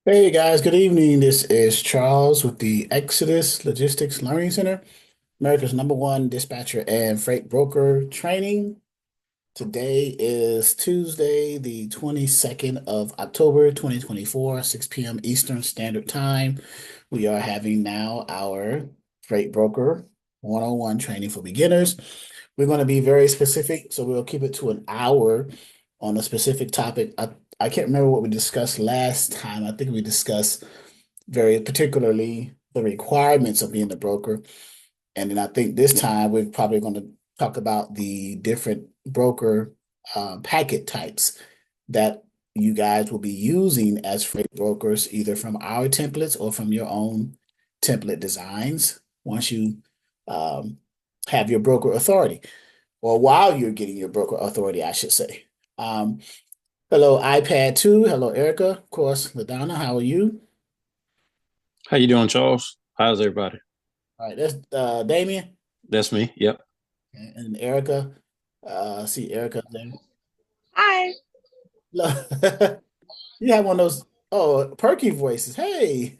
Hey guys, good evening. This is Charles with the Exodus Logistics Learning Center, America's #1 dispatcher and freight broker training. Today is Tuesday, the 22nd of October, 2024, 6 p.m. Eastern Standard Time. We are having now our Freight Broker 101 training for beginners. We're going to be very specific, so we'll keep it to an hour on a specific topic. I can't remember what we discussed last time. I think we discussed very particularly the requirements of being a broker. And then I think this time we're probably going to talk about the different broker packet types that you guys will be using as freight brokers, either from our templates or from your own template designs once you um, have your broker authority, or while you're getting your broker authority, I should say. Um, Hello, iPad 2. Hello, Erica. Of course, LaDonna, how are you? How you doing, Charles? How's everybody? All right, that's Damien That's me. Yep. and Erica. See Erica there. Hi. Look, you have one of those perky voices. Hey.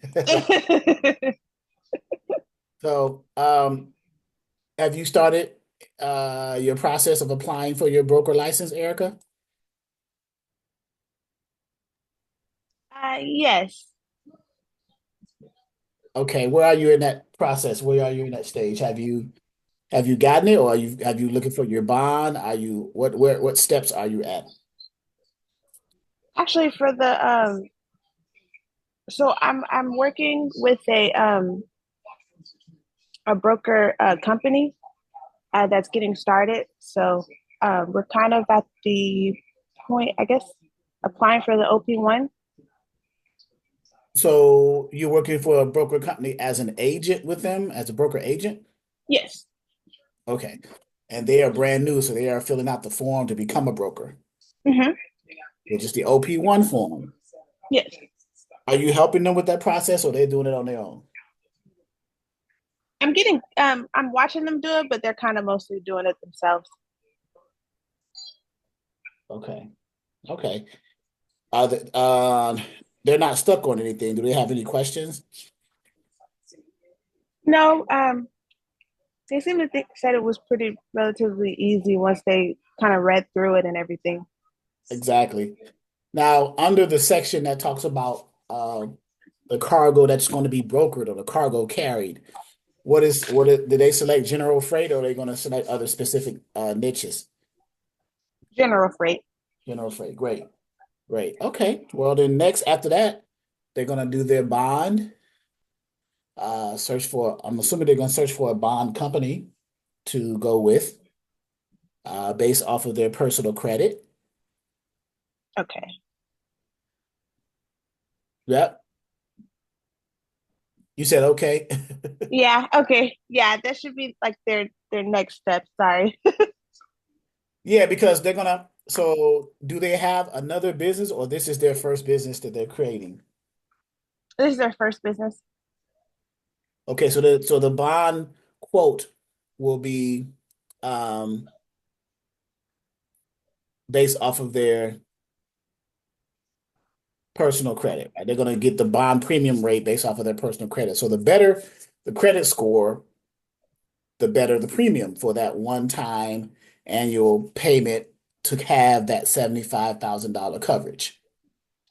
So, have you started your process of applying for your broker license, Erica? yes. Okay, where are you in that process? Where are you in that stage? Have you gotten it, or are you looking for your bond? Are you what steps are you at? Actually, for the so I'm working with a broker company that's getting started. So we're kind of at the point, I guess, applying for the OP-1. So you're working for a broker company as an agent with them, as a broker agent? Yes. Okay. And they are brand new, so they are filling out the form to become a broker, hmm which is the OP-1 form. Yes. Are you helping them with that process, or they're doing it on their own? I'm watching them do it, but they're kind of mostly doing it themselves. Okay. Okay. Are they, they're not stuck on anything. Do they have any questions? No, they seem to think said it was pretty relatively easy once they kind of read through it and everything. Exactly. Now, under the section that talks about the cargo that's going to be brokered or the cargo carried, did they select general freight, or are they going to select other specific niches? General freight. General freight. Great. Great. Okay. Well, then next after that, they're going to do their bond, I'm assuming they're going to search for a bond company to go with, based off of their personal credit. Okay. Yep. You said okay. Yeah, okay. Yeah, that should be like their next step. Sorry. Yeah, because so do they have another business, or this is their first business that they're creating? This is their first business. Okay, so the bond quote will be um based off of their personal credit, right? They're going to get the bond premium rate based off of their personal credit. So the better the credit score, the better the premium for that one-time annual payment to have that $75,000 coverage.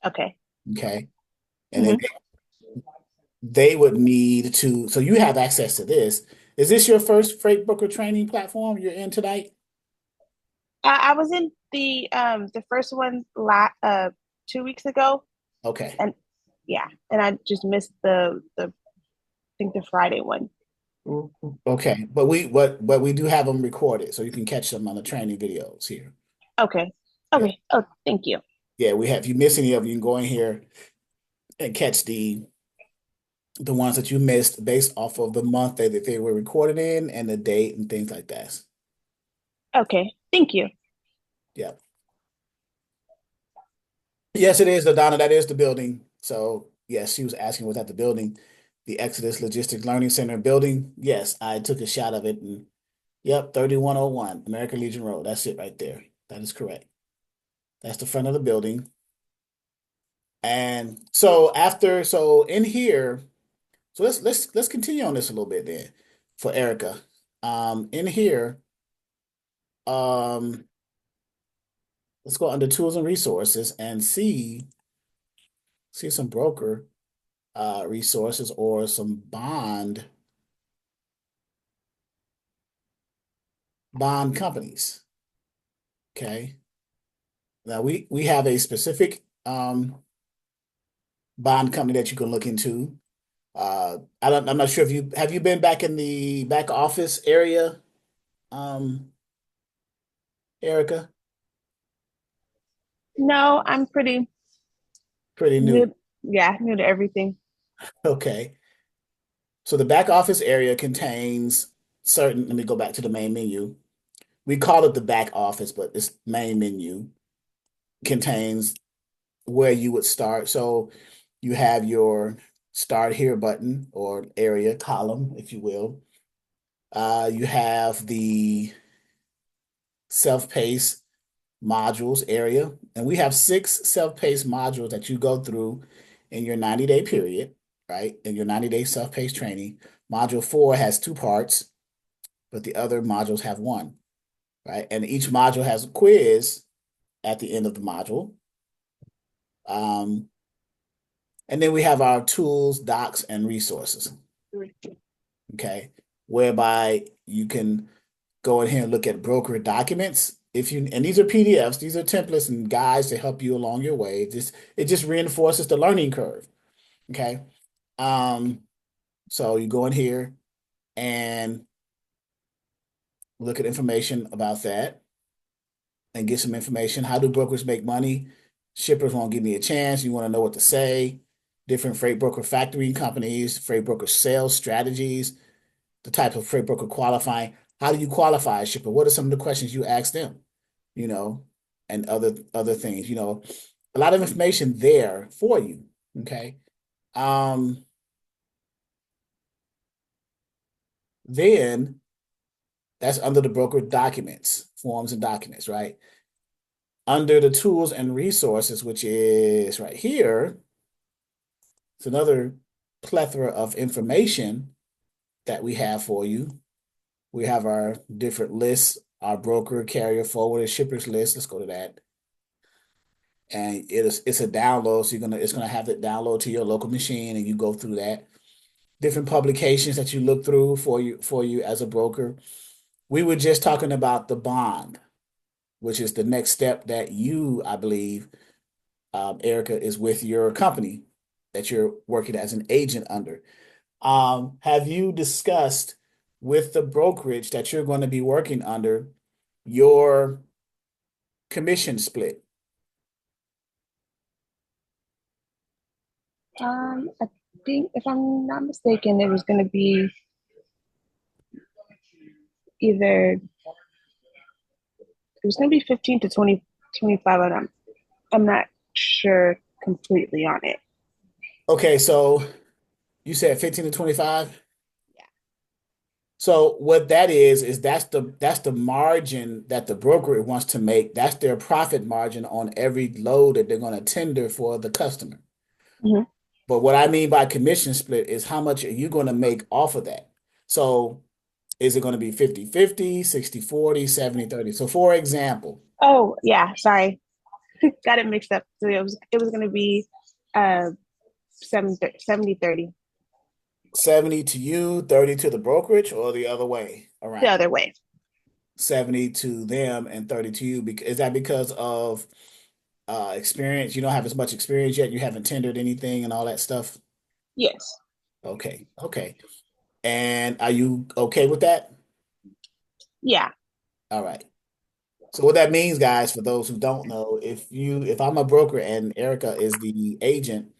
Okay. Okay. And then hmm they would need to, so you have access to this. Is this your first freight broker training platform you're in tonight? I was in the first one 2 weeks ago, Okay. and yeah, and I just missed the I think the Friday one. Okay. But we do have them recorded, so you can catch them on the training videos here. Okay. Yeah. Okay. Oh, thank you. Yeah, we have, if you miss any of them, you can go in here and catch the ones that you missed based off of the month that they were recorded in and the date and things like that. Okay. Thank you. Yeah. Yes, it is, Donna. That is the building. So yes, she was asking, was that the building, the Exodus Logistics Learning Center building? Yes, I took a shot of it, and yep, 3101 American Legion Road. That's it right there. That is correct. That's the front of the building. And so in here, so let's continue on this a little bit then for Erica. In here, um, let's go under tools and resources and see some broker resources or some bond companies. Okay. Now we have a specific bond company that you can look into. I'm not sure if you have you been back in the back office area, um, Erica? No, I'm pretty Pretty new. new. Yeah, new to everything. Okay. So the back office area contains certain, let me go back to the main menu. We call it the back office, but this main menu contains where you would start. So you have your start here button or area column, if you will. You have the self-paced modules area, and we have 6 self-paced modules that you go through in your 90-day period, right? In your 90-day self-paced training. Module 4 has 2 parts, but the other modules have one, right? And each module has a quiz at the end of the module. Um, and then we have our tools, docs, and resources, okay? Whereby you can go in here and look at broker documents. If you, and these are PDFs, these are templates and guides to help you along your way. It just reinforces the learning curve. Okay. Um, so you go in here and look at information about that and get some information. How do brokers make money? Shippers won't give me a chance. You want to know what to say. Different freight broker factoring companies, freight broker sales strategies, the type of freight broker qualifying. How do you qualify a shipper? What are some of the questions you ask them? You know, and other things, a lot of information there for you. Okay. Um, then that's under the broker documents, forms and documents, right? Under the tools and resources, which is right here, it's another plethora of information that we have for you. We have our different lists, our broker, carrier, forwarder, shippers list. Let's go to that. And it's a download, so it's gonna have it download to your local machine, and you go through that. Different publications that you look through for you as a broker. We were just talking about the bond, which is the next step that you, I believe, Erica, is with your company that you're working as an agent under. Have you discussed with the brokerage that you're going to be working under your commission split? I think if I'm not mistaken, it was going to be either it was going to be 15 to 20, 25. And I'm not sure completely on it. Okay, so you said 15 to 25? Yeah. So what that is that's the margin that the broker wants to make. That's their profit margin on every load that they're going to tender for the customer. Hmm. But what I mean by commission split is how much are you going to make off of that? So is it going to be 50-50, 60-40, 70-30? So for example, Oh, yeah. Sorry. Got it mixed up. So it was going to be uh 70-30 70 to you, 30 to the brokerage, or the other way the around? other way. 70 to them and 30 to you. Is that because of experience? You don't have as much experience yet. You haven't tendered anything and all that stuff. Yes. Okay. Okay. And are you okay with that? Yeah. All right. So what that means, guys, for those who don't know, if I'm a broker and Erica is the agent,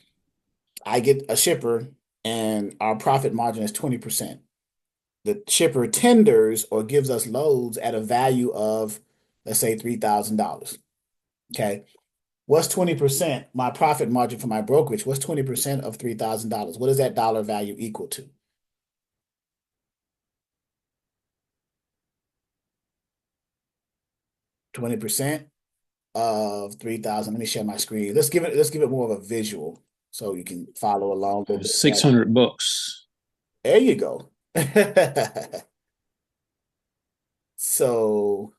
I get a shipper and our profit margin is 20%. The shipper tenders or gives us loads at a value of, let's say, $3,000. Okay. What's 20%? My profit margin for my brokerage. What's 20% of $3,000? What does that dollar value equal to? 20%? of 3,000. Let me share my screen. Let's give it more of a visual so you can follow along a little bit better. $600. There you go. So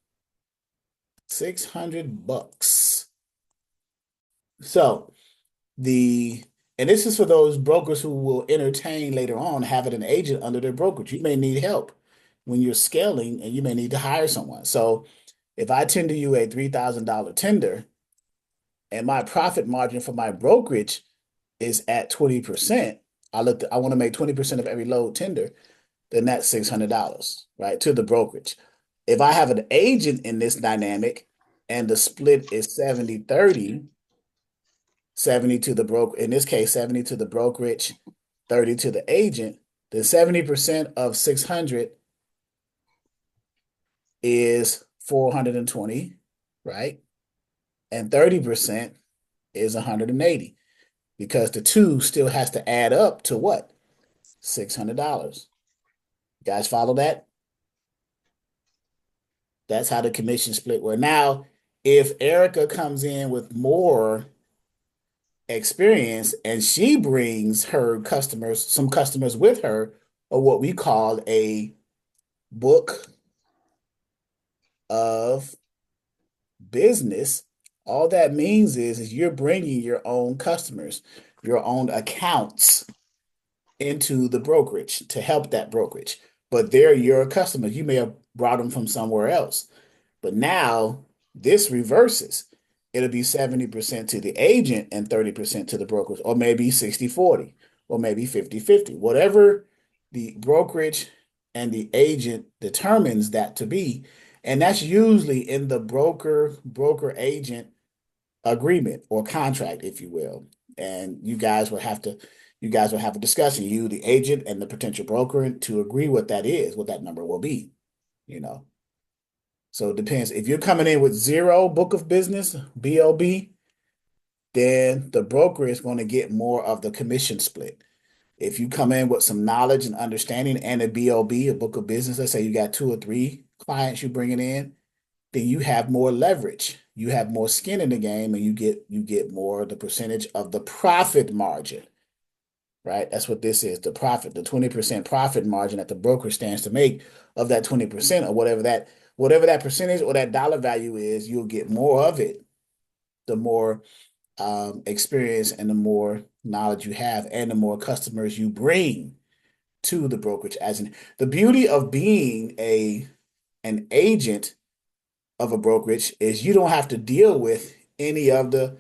$600. So the and this is for those brokers who will entertain later on having an agent under their brokerage. You may need help when you're scaling and you may need to hire someone. So if I tender you a $3,000 tender and my profit margin for my brokerage is at 20%, I want to make 20% of every load tender, then that's $600, right, to the brokerage. If I have an agent in this dynamic and the split is 70-30, 70 to the broker, in this case, 70 to the brokerage, 30 to the agent, then 70% of 600 is 420, right? And 30% is 180 because the two still has to add up to what? $600. You guys follow that? That's how the commission split works. Now, if Erica comes in with more experience and she brings her customers, some customers with her, or what we call a book of business, all that means is you're bringing your own customers, your own accounts into the brokerage to help that brokerage. But they're your customers. You may have brought them from somewhere else. But now this reverses. It'll be 70% to the agent and 30% to the brokers, or maybe 60-40, or maybe 50-50. Whatever the brokerage and the agent determines that to be. And that's usually in the broker agent agreement or contract, if you will. And you guys will have a discussion, you, the agent, and the potential broker, to agree what that is, what that number will be, you know. So it depends. If you're coming in with zero book of business, BOB, then the broker is going to get more of the commission split. If you come in with some knowledge and understanding and a BOB, a book of business, let's say you got 2 or 3 clients you're bringing in, then you have more leverage. You have more skin in the game, and you get more of the percentage of the profit margin, right? That's what this is, the profit, the 20% profit margin that the broker stands to make of that 20%, or whatever that percentage or that dollar value is. You'll get more of it the more experience and the more knowledge you have and the more customers you bring to the brokerage. As in, the beauty of being an agent of a brokerage is you don't have to deal with any of the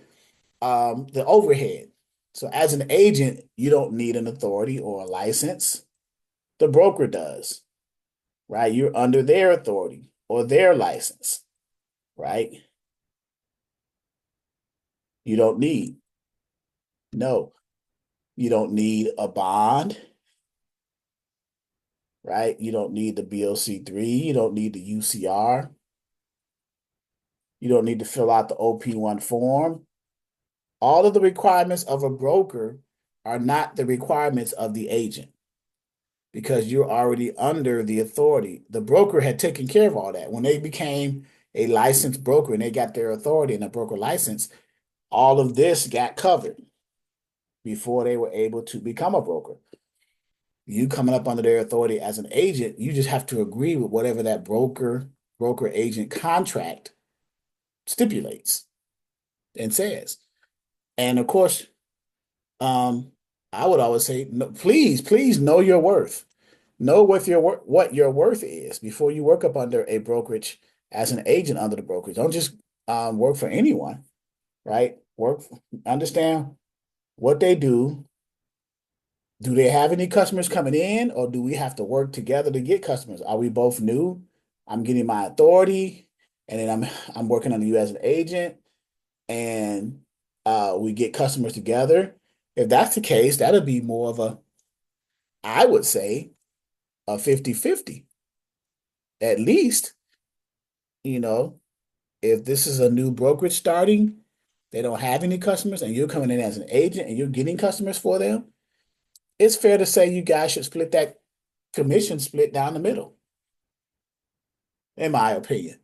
overhead. So as an agent, you don't need an authority or a license. The broker does, right? You're under their authority or their license, right? You don't need, no, you don't need a bond, right? You don't need the BOC3. You don't need the UCR. You don't need to fill out the OP-1 form. All of the requirements of a broker are not the requirements of the agent because you're already under the authority. The broker had taken care of all that. When they became a licensed broker and they got their authority and a broker license, all of this got covered before they were able to become a broker. You coming up under their authority as an agent, you just have to agree with whatever that broker agent contract stipulates and says. And of course, I would always say, no, please know your worth. Know what your worth is before you work up under a brokerage as an agent under the brokerage. Don't just work for anyone, right? Understand what they do. Do they have any customers coming in, or do we have to work together to get customers? Are we both new? I'm getting my authority, and then I'm working under you as an agent, and we get customers together. If that's the case, that'll be more of I would say, a 50-50 at least. You know, if this is a new brokerage starting, they don't have any customers, and you're coming in as an agent and you're getting customers for them, it's fair to say you guys should split that commission split down the middle, in my opinion.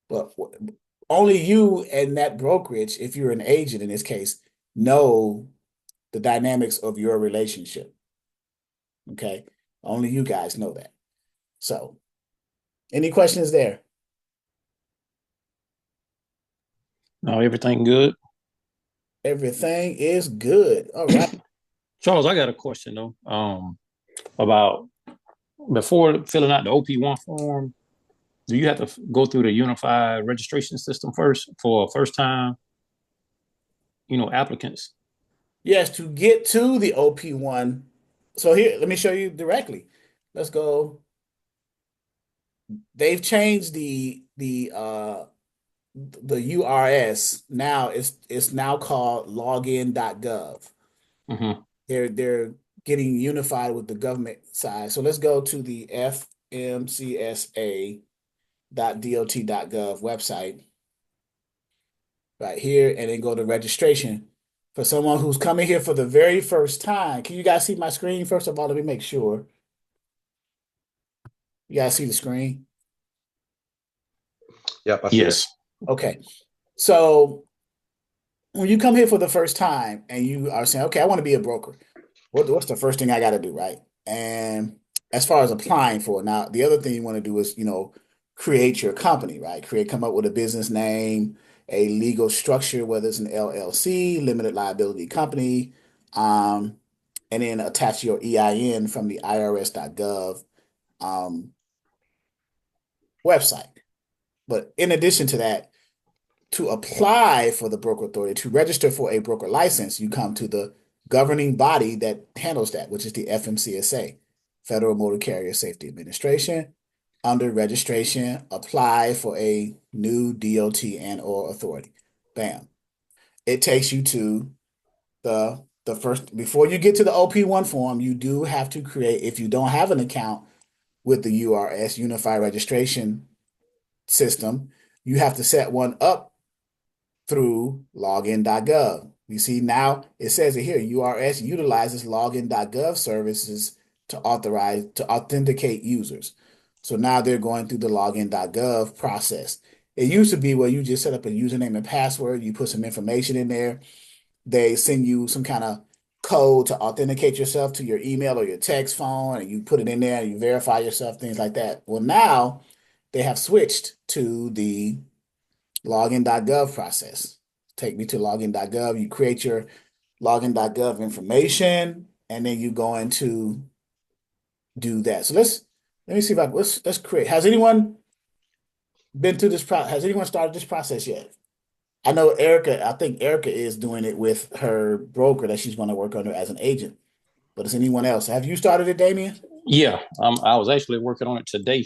But only you and that brokerage, if you're an agent in this case, know the dynamics of your relationship. Okay. Only you guys know that. So, any questions there? No, everything good. Everything is good. All right. Charles, I got a question though. About before filling out the OP-1 form, do you have to go through the unified registration system first for first time, applicants? Yes, to get to the OP-1. So here, let me show you directly. Let's go. They've changed the URS now. It's now called login.gov. Mm-hmm. They're getting unified with the government side. So let's go to the fmcsa.dot.gov website right here and then go to registration. For someone who's coming here for the very first time, can you guys see my screen? First of all, let me make sure. You guys see the screen? Yep, I see it. Yes. Okay. So when you come here for the first time and you are saying, okay, I want to be a broker, what's the first thing I got to do, right? And as far as applying for it, now the other thing you want to do is, create your company, right? Come up with a business name, a legal structure, whether it's an LLC, limited liability company, um, and then attach your EIN from the irs.gov um, website. But in addition to that, to apply for the broker authority, to register for a broker license, you come to the governing body that handles that, which is the FMCSA, Federal Motor Carrier Safety Administration. Under registration, apply for a new DOT and or authority. Bam. It takes you to the first, before you get to the OP-1 form, you do have to create, if you don't have an account with the URS, Unified Registration System, you have to set one up through login.gov. You see now it says it here, URS utilizes login.gov services to authenticate users. So now they're going through the login.gov process. It used to be where you just set up a username and password, you put some information in there, they send you some kind of code to authenticate yourself to your email or your text phone, and you put it in there and you verify yourself, things like that. Well, now they have switched to the login.gov process. Take me to login.gov. You create your login.gov information, and then you go into do that. So let me see if let's create. Has anyone been through this process? Has anyone started this process yet? I know Erica, I think Erica is doing it with her broker that she's going to work under as an agent. But is anyone else? Have you started it, Damien? Yeah. I was actually working on it today.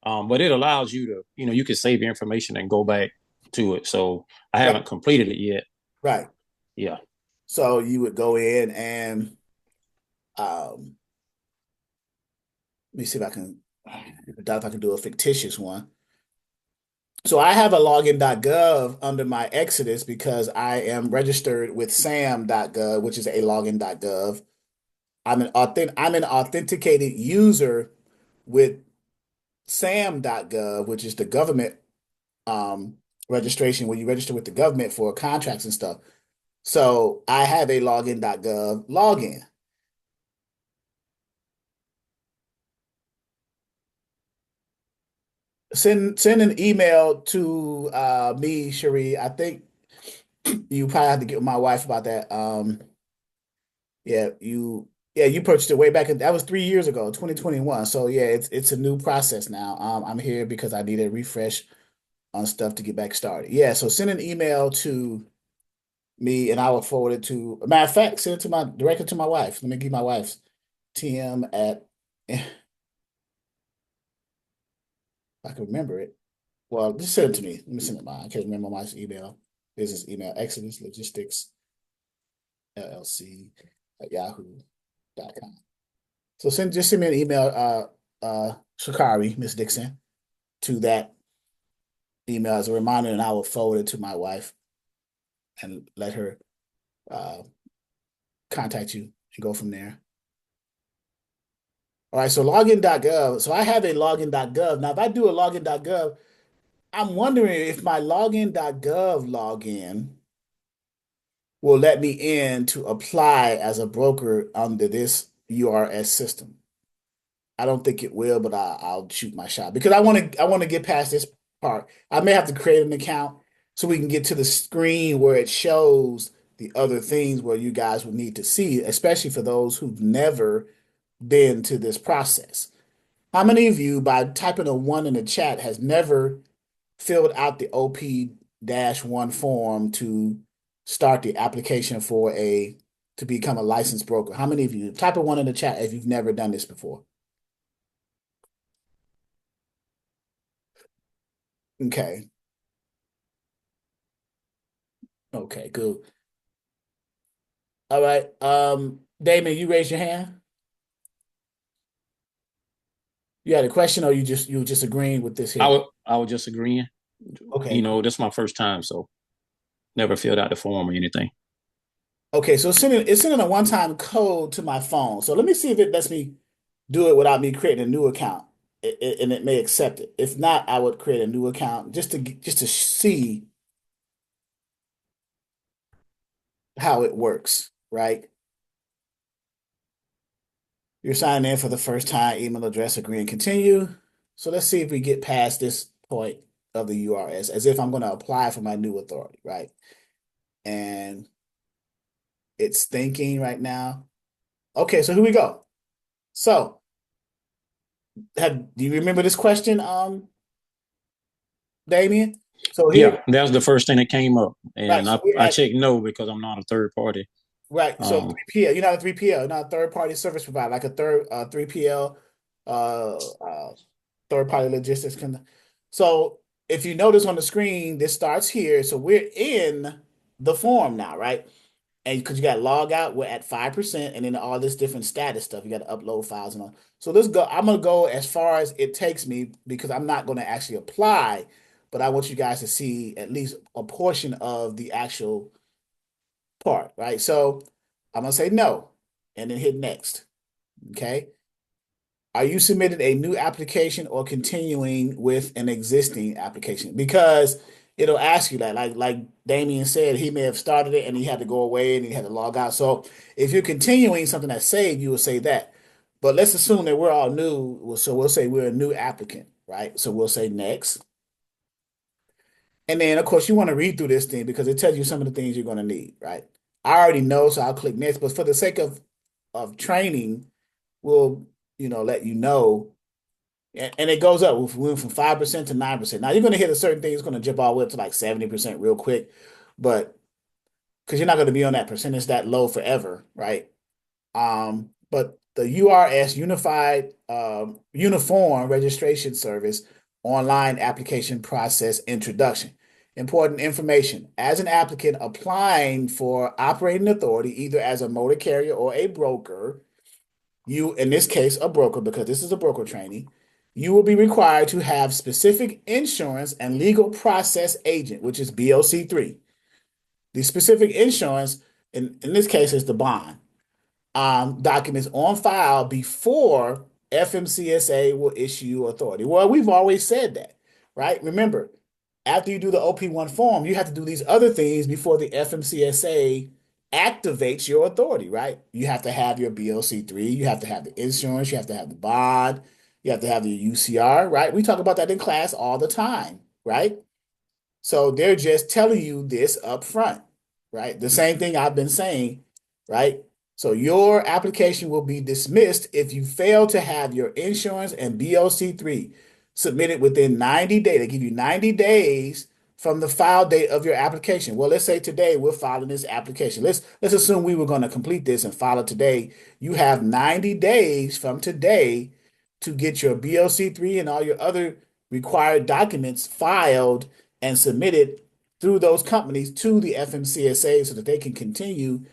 But it allows you to, you can save your information and go back to it. So I Right. haven't completed it yet. Right. Yeah. So you would go in and um, let me see if I can do a fictitious one. So I have a login.gov under my Exodus because I am registered with sam.gov, which is a login.gov. I'm an authenticated user with sam.gov, which is the government um, registration where you register with the government for contracts and stuff. So I have a login.gov login. Send an email to me, Cherie. I think you probably have to get with my wife about that. Yeah, you purchased it way back that was 3 years ago, 2021. So yeah, it's a new process now. I'm here because I need a refresh on stuff to get back started. Yeah, so send an email to me and I will forward it to, matter of fact, send it to my directly to my wife. Let me give my wife's TM at if I can remember it. Well, just send it to me. Let me send it mine. I can't remember my email. Business email, Exodus Logistics LLC at yahoo.com. So just send me an email, Shakari, Miss Dixon, to that email as a reminder, and I will forward it to my wife and let her uh, contact you and go from there. All right, so login.gov. So I have a login.gov. Now, if I do a login.gov, I'm wondering if my login.gov login will let me in to apply as a broker under this URS system. I don't think it will, but I'll shoot my shot because I want to get past this part. I may have to create an account so we can get to the screen where it shows the other things where you guys would need to see, especially for those who've never been to this process. How many of you, by typing a one in the chat, has never filled out the OP-1 form to start the application for a to become a licensed broker? How many of you type a one in the chat if you've never done this before? Okay. Okay, good. All right. Damon, you raised your hand. You had a question, or you were just agreeing with this here? I was just agreeing. Okay, cool. This is my first time, so never filled out the form or anything. Okay, so it's sending a one-time code to my phone. So let me see if it lets me do it without me creating a new account, and it may accept it. If not, I would create a new account just to see how it works, right? You're signing in for the first time, email address, agree and continue. So let's see if we get past this point of the URS as if I'm going to apply for my new authority, right? And it's thinking right now. Okay, so here we go. So, do you remember this question, Damien? So here, Yeah, that was the first thing that came up, right. and So we're I at checked no because I'm not a third party. right. So Um, 3PL, you're not a 3PL, you're not a third party service provider, like a 3PL, third party logistics. So if you notice on the screen, this starts here. So we're in the form now, right? And because you got to log out, we're at 5%, and then all this different status stuff. You got to upload files and all. So let's go. I'm gonna go as far as it takes me because I'm not going to actually apply, but I want you guys to see at least a portion of the actual part, right? So I'm gonna say no, and then hit next. Okay. Are you submitting a new application or continuing with an existing application? Because it'll ask you that. Like Damien said, he may have started it and he had to go away and he had to log out. So if you're continuing something that's saved, you will say that. But let's assume that we're all new. So we'll say we're a new applicant, right? So we'll say next. And then of course you want to read through this thing because it tells you some of the things you're going to need, right? I already know, so I'll click next. But for the sake of training, we'll let you know and it goes up. We went from 5% to 9%. Now you're going to hit a certain thing, it's going to jump all the way up to like 70% real quick, but because you're not going to be on that percentage that low forever, right? But the URS Uniform Registration Service online application process introduction. Important information. As an applicant applying for operating authority, either as a motor carrier or a broker, you, in this case, a broker, because this is a broker training, you will be required to have specific insurance and legal process agent, which is BOC3. The specific insurance, in this case, is the bond documents on file before FMCSA will issue authority. Well, we've always said that, right? Remember, after you do the OP-1 form, you have to do these other things before the FMCSA activates your authority, right? You have to have your BOC3, you have to have the insurance, you have to have the bond, you have to have the UCR, right? We talk about that in class all the time, right? So they're just telling you this up front, right? The same thing I've been saying, right? So your application will be dismissed if you fail to have your insurance and BOC3 submitted within 90 days. They give you 90 days from the file date of your application. Well, let's say today we're filing this application. Let's assume we were going to complete this and file it today. You have 90 days from today to get your BOC3 and all your other required documents filed and submitted through those companies to the FMCSA so that they can continue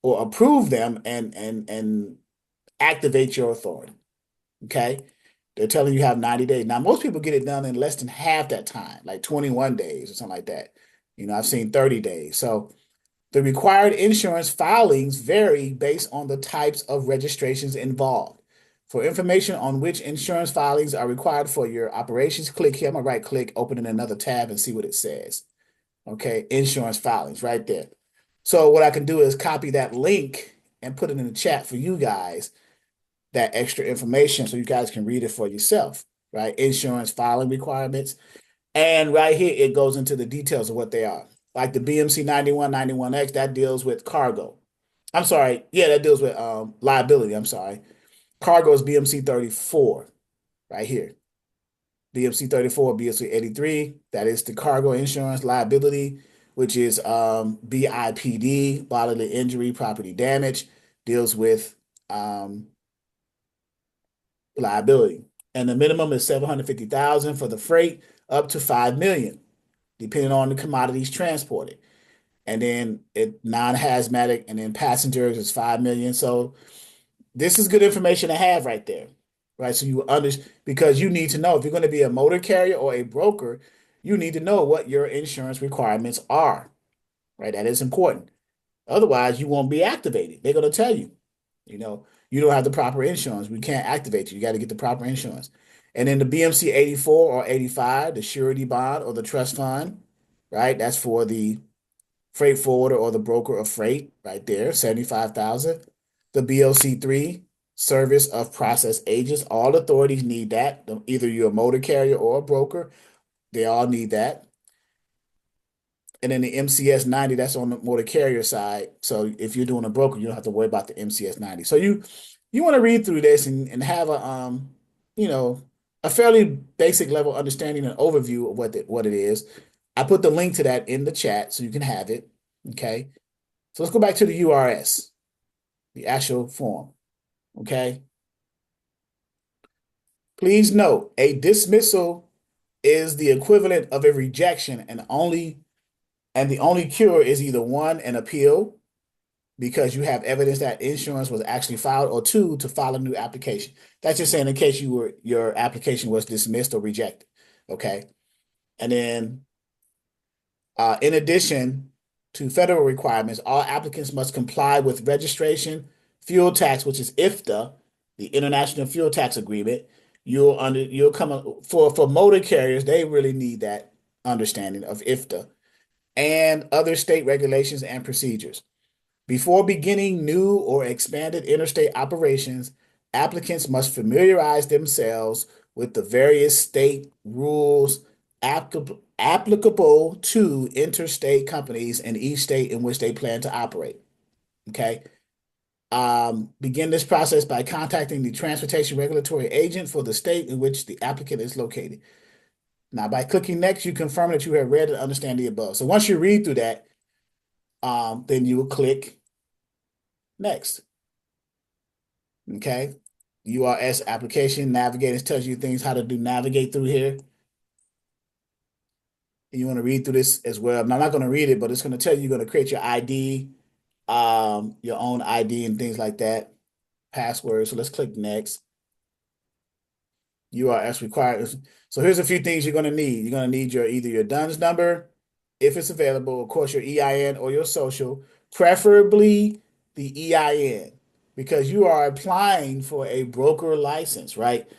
or approve them and activate your authority. Okay. They're telling you have 90 days. Now, most people get it done in less than half that time, like 21 days or something like that. I've seen 30 days. So the required insurance filings vary based on the types of registrations involved. For information on which insurance filings are required for your operations, click here. I'm gonna right click, open in another tab and see what it says. Okay, insurance filings right there. So what I can do is copy that link and put it in the chat for you guys, that extra information so you guys can read it for yourself, right? Insurance filing requirements. And right here, it goes into the details of what they are. Like the BMC 9191X, that deals with cargo. I'm sorry. Yeah, that deals with liability. I'm sorry. Cargo is BMC 34 right here. BMC 34, BMC 83, that is the cargo insurance liability, which is BIPD, bodily injury, property damage, deals with liability. And the minimum is 750,000 for the freight, up to 5 million, depending on the commodities transported. And then it non-hazmatic and then passengers is 5 million. So this is good information to have right there, right? So you understand, because you need to know if you're going to be a motor carrier or a broker, you need to know what your insurance requirements are, right? That is important. Otherwise, you won't be activated. They're going to tell you, you don't have the proper insurance. We can't activate you. You got to get the proper insurance. And then the BMC 84 or 85, the surety bond or the trust fund, right? That's for the freight forwarder or the broker of freight right there, 75,000. The BOC3, service of process agents, all authorities need that. Either you're a motor carrier or a broker, they all need that. And then the MCS 90, that's on the motor carrier side. So if you're doing a broker, you don't have to worry about the MCS 90. So you want to read through this and have you know, a fairly basic level understanding and overview of what it is. I put the link to that in the chat so you can have it. Okay. So let's go back to the URS, the actual form. Okay. Please note, a dismissal is the equivalent of a rejection and the only cure is either one, an appeal, because you have evidence that insurance was actually filed, or two, to file a new application. That's just saying in case your application was dismissed or rejected. Okay. And then in addition to federal requirements, all applicants must comply with registration, fuel tax, which is IFTA, the International Fuel Tax Agreement. You'll come for motor carriers, they really need that understanding of IFTA and other state regulations and procedures. Before beginning new or expanded interstate operations, applicants must familiarize themselves with the various state rules applicable to interstate companies in each state in which they plan to operate. Okay. Begin this process by contacting the transportation regulatory agent for the state in which the applicant is located. Now, by clicking next, you confirm that you have read and understand the above. So once you read through that, then you will click next. Okay. URS application, navigators tells you things how to navigate through here. And you want to read through this as well. Now, I'm not going to read it, but it's going to tell you you're going to create your ID, your own ID and things like that, password. So let's click next. URS required. So here's a few things you're going to need. You're going to need either your DUNS number, if it's available, of course, your EIN or your social, preferably the EIN, because you are applying for a broker license, right?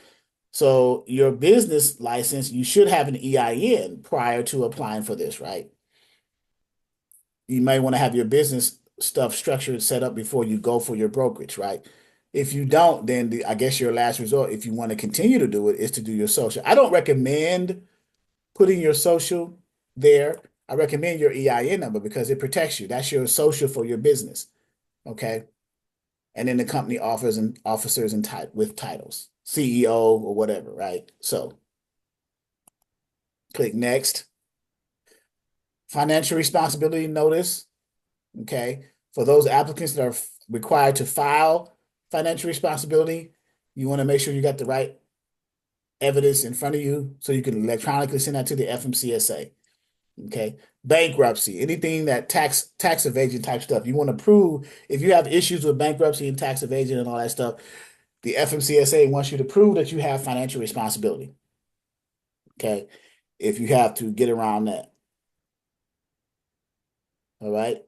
So your business license, you should have an EIN prior to applying for this, right? You may want to have your business stuff structured, set up before you go for your brokerage, right? If you don't, then I guess your last resort, if you want to continue to do it, is to do your social. I don't recommend putting your social there. I recommend your EIN number because it protects you. That's your social for your business. Okay. And then the company offers and officers and with titles, CEO or whatever, right? So click next. Financial responsibility notice. Okay. For those applicants that are required to file financial responsibility, you want to make sure you got the right evidence in front of you so you can electronically send that to the FMCSA. Okay. Bankruptcy, anything that tax evasion type stuff. You want to prove if you have issues with bankruptcy and tax evasion and all that stuff, the FMCSA wants you to prove that you have financial responsibility. Okay. If you have to get around that. All right.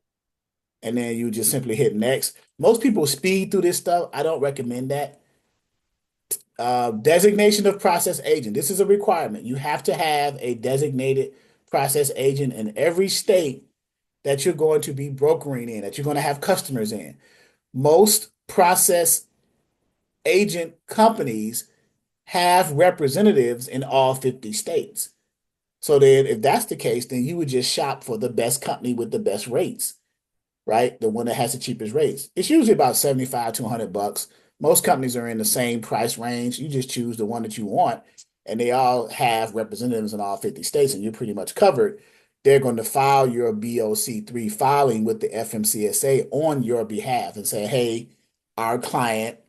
And then you just simply hit next. Most people speed through this stuff. I don't recommend that. Designation of process agent. This is a requirement. You have to have a designated process agent in every state that you're going to be brokering in, that you're going to have customers in. Most process agent companies have representatives in all 50 states. So then, if that's the case, then you would just shop for the best company with the best rates, right? The one that has the cheapest rates. It's usually about 75 to $100. Most companies are in the same price range. You just choose the one that you want, and they all have representatives in all 50 states, and you're pretty much covered. They're going to file your BOC3 filing with the FMCSA on your behalf and say, hey, our client,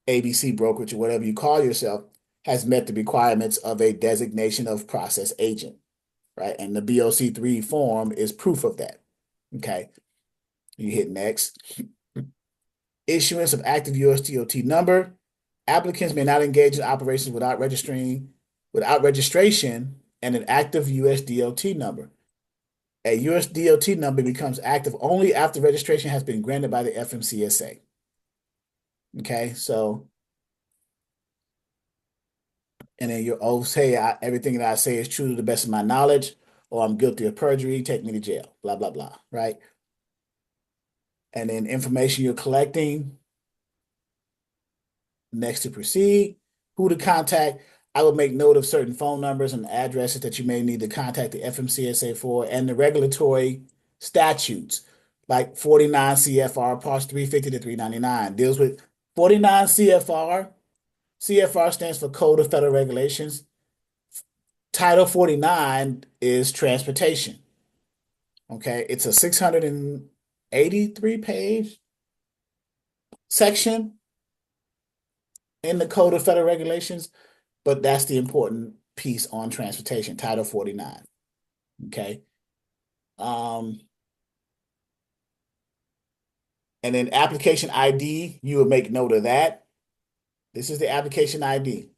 ABC brokerage, or whatever you call yourself, has met the requirements of a designation of process agent, right? And the BOC3 form is proof of that. Okay. You hit next. Issuance of active USDOT number. Applicants may not engage in operations without registration and an active USDOT number. A USDOT number becomes active only after registration has been granted by the FMCSA. Okay, so, and then your oath say everything that I say is true to the best of my knowledge, or I'm guilty of perjury, take me to jail, blah, blah, blah, right? And then information you're collecting. Next to proceed, who to contact. I will make note of certain phone numbers and addresses that you may need to contact the FMCSA for, and the regulatory statutes, like 49 CFR parts 350 to 399 deals with 49 CFR. CFR stands for Code of Federal Regulations. Title 49 is transportation. Okay, it's a 683 page section in the Code of Federal Regulations, but that's the important piece on transportation, Title 49. Okay. And then application ID, you will make note of that. This is the application ID.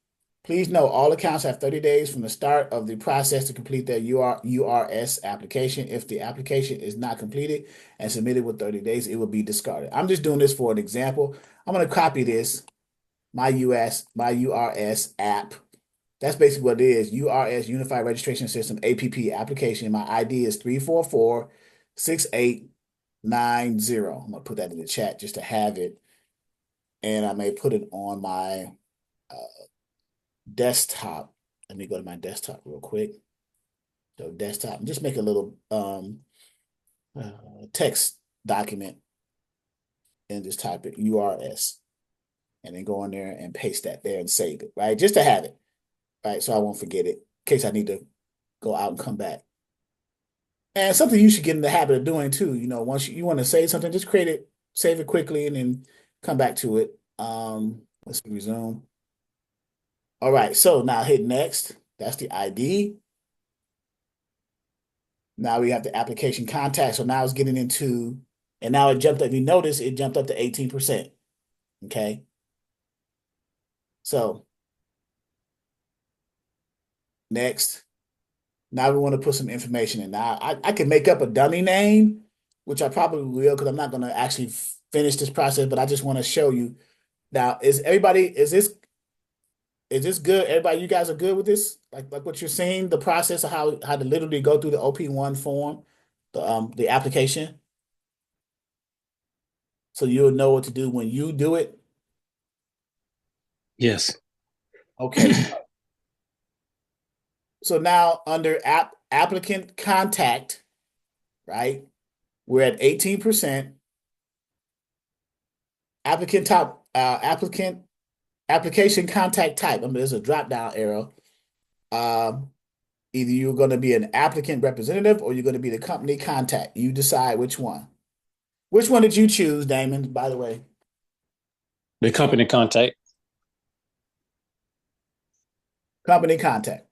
Please note all accounts have 30 days from the start of the process to complete their URS application. If the application is not completed and submitted with 30 days, it will be discarded. I'm just doing this for an example. I'm going to copy this, my URS app. That's basically what it is. URS, Unified Registration System, APP application. My ID is 3446890. I'm going to put that in the chat just to have it. And I may put it on my desktop. Let me go to my desktop real quick. So desktop, and just make a little text document and just type it URS. And then go in there and paste that there and save it, right? Just to have it, right? So I won't forget it in case I need to go out and come back. And something you should get in the habit of doing too. Once you want to save something, just create it, save it quickly, and then come back to it. Let's resume. All right, so now hit next. That's the ID. Now we have the application contact. So now it's getting into, and now it jumped up. You notice it jumped up to 18%. Okay. So next. Now we want to put some information in. Now I can make up a dummy name, which I probably will because I'm not going to actually finish this process, but I just want to show you. Now, is this good? Everybody, you guys are good with this? Like what you're seeing, the process of how to literally go through the OP-1 form, the application. So you'll know what to do when you do it. Yes. Okay. So now under applicant contact, right? We're at 18%. Application contact type. I mean, there's a drop down arrow. Either you're going to be an applicant representative or you're going to be the company contact. You decide which one. Which one did you choose, Damon, by the way? The company contact. Company contact.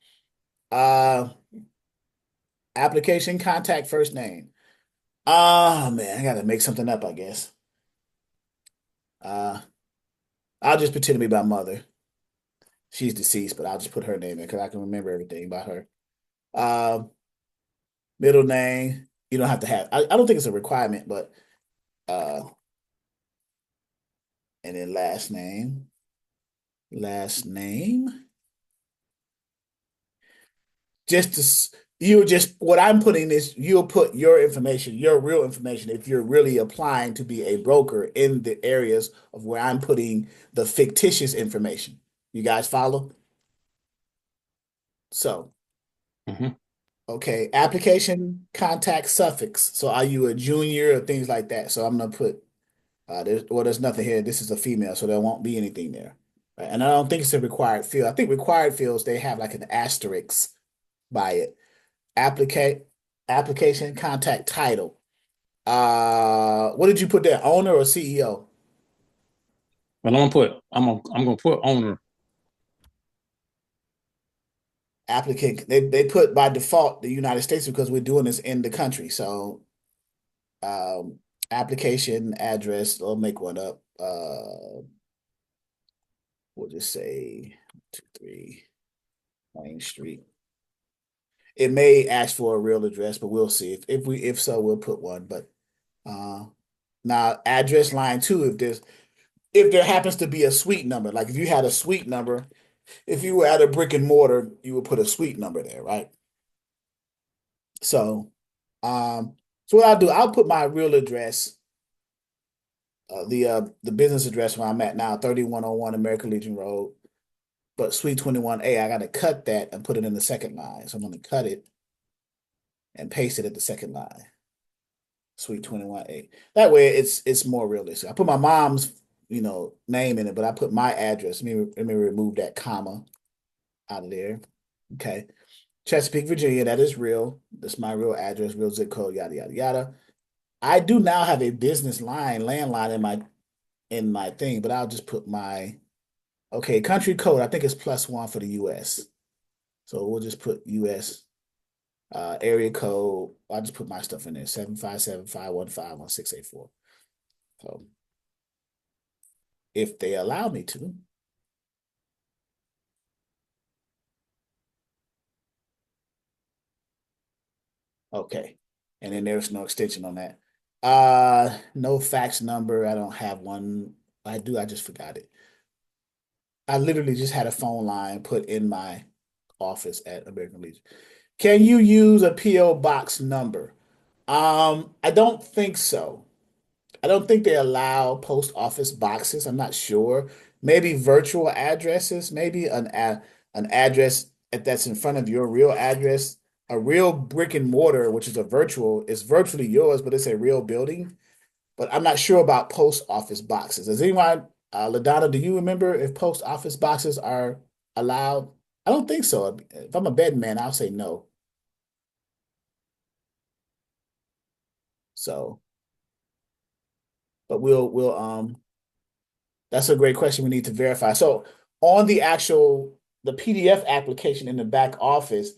Application contact first name. Oh man, I gotta make something up, I guess. I'll just pretend to be my mother. She's deceased, but I'll just put her name in because I can remember everything about her. Middle name, you don't have to have. I don't think it's a requirement, but and then last name. last name. You just what I'm putting is you'll put your information, your real information, if you're really applying to be a broker in the areas of where I'm putting the fictitious information. You guys follow? So, Hmm. okay, application contact suffix. So are you a junior or things like that? So I'm gonna put there's nothing here. This is a female, so there won't be anything there. Right? And I don't think it's a required field. I think required fields they have like an asterisk by it. Applicate application contact title. What did you put there? Owner or CEO? But I'm gonna put owner. Applicant. They put by default the United States because we're doing this in the country. So um application address, I'll make one up. We'll just say 23 Main Street. It may ask for a real address, but we'll see. If so, we'll put one. But uh now address line two, if there happens to be a suite number, like if you had a suite number, if you were at a brick and mortar, you would put a suite number there, right? So, so what I'll do, I'll put my real address, the business address where I'm at now, 3101 American Legion Road, but Suite 21A, I got to cut that and put it in the second line. So I'm going to cut it and paste it at the second line, Suite 21A. That way, it's more realistic. I put my mom's, name in it, but I put my address. Let me remove that comma out of there. Okay. Chesapeake, Virginia, that is real. That's my real address, real zip code, yada yada yada. I do now have a business landline in my thing, but I'll just put my country code. I think it's +1 for the US. So we'll just put US area code. I'll just put my stuff in there, 757-515-1684. So if they allow me to. Okay. And then there's no extension on that. No fax number. I don't have one. I do, I just forgot it. I literally just had a phone line put in my office at American Legion. Can you use a PO box number? I don't think so. I don't think they allow post office boxes. I'm not sure. Maybe virtual addresses, maybe an address that's in front of your real address. A real brick and mortar, which is a virtual, is virtually yours, but it's a real building. But I'm not sure about post office boxes. Does anyone, LaDonna, do you remember if post office boxes are allowed? I don't think so. If I'm a bed man, I'll say no. So, but we'll that's a great question we need to verify. So on the PDF application in the back office,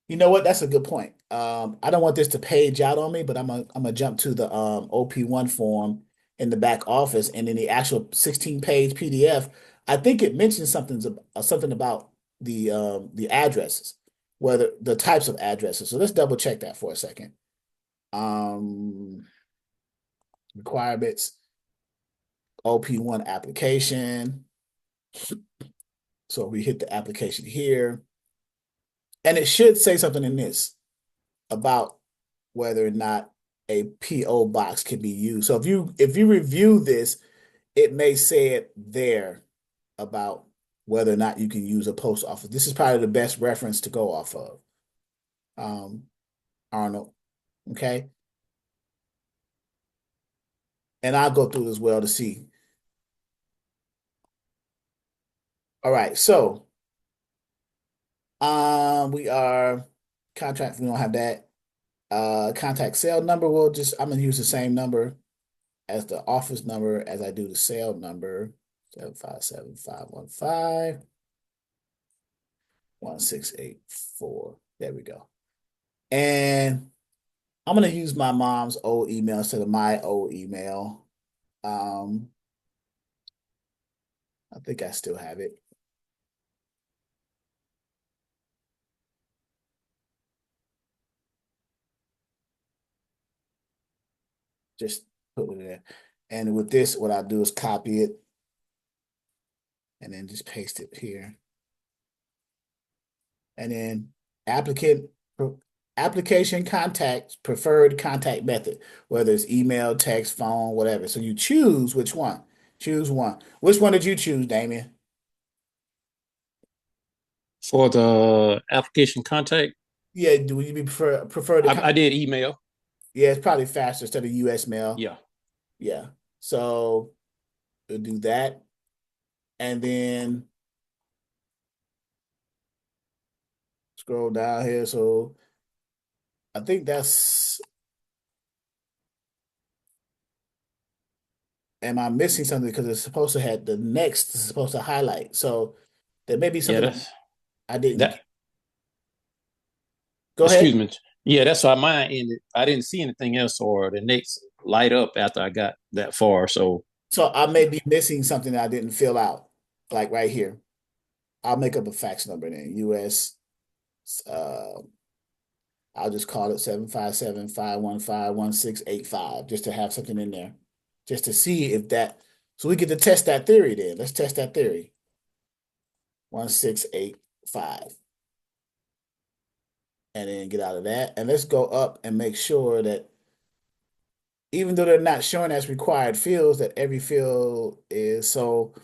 you know what? That's a good point. I don't want this to page out on me, but I'm gonna jump to the OP-1 form in the back office, and in the actual 16-page PDF, I think it mentions something about the addresses, whether the types of addresses. So let's double check that for a second. Um, Requirements, OP-1 application. So we hit the application here, and it should say something in this about whether or not a PO box can be used. So if you review this, it may say it there about whether or not you can use a post office. This is probably the best reference to go off of. Um, Arnold. Okay. And I'll go through it as well to see. All right. So we are contract, we don't have that. Contact cell number, I'm gonna use the same number as the office number as I do the cell number, 757-515-1684. There we go. And I'm gonna use my mom's old email instead of my old email. Um, I think I still have it. Just put it in there. And with this, what I do is copy it and then just paste it here. And then applicant application contact preferred contact method, whether it's email, text, phone, whatever. So you choose which one. Choose one. Which one did you choose, Damien? For the application contact, Yeah, do you prefer the I did email. Yeah, it's probably faster instead of US mail. Yeah. Yeah. So we'll do that. And then scroll down here. So I think that's, am I missing something? Because it's supposed to have the next is supposed to highlight. So there may be Yeah, something that's I didn't. that. Go Excuse ahead. me. Yeah, that's why mine ended. I didn't see anything else or the next light up after I got that far. So So I may be missing something that I didn't fill out, like right here. I'll make up a fax number then. US, uh, I'll just call it 757-515-1685, just to have something in there, just to see if that, so we get to test that theory then. Let's test that theory. 1685. And then get out of that. And let's go up and make sure that even though they're not showing as required fields, that every field is, so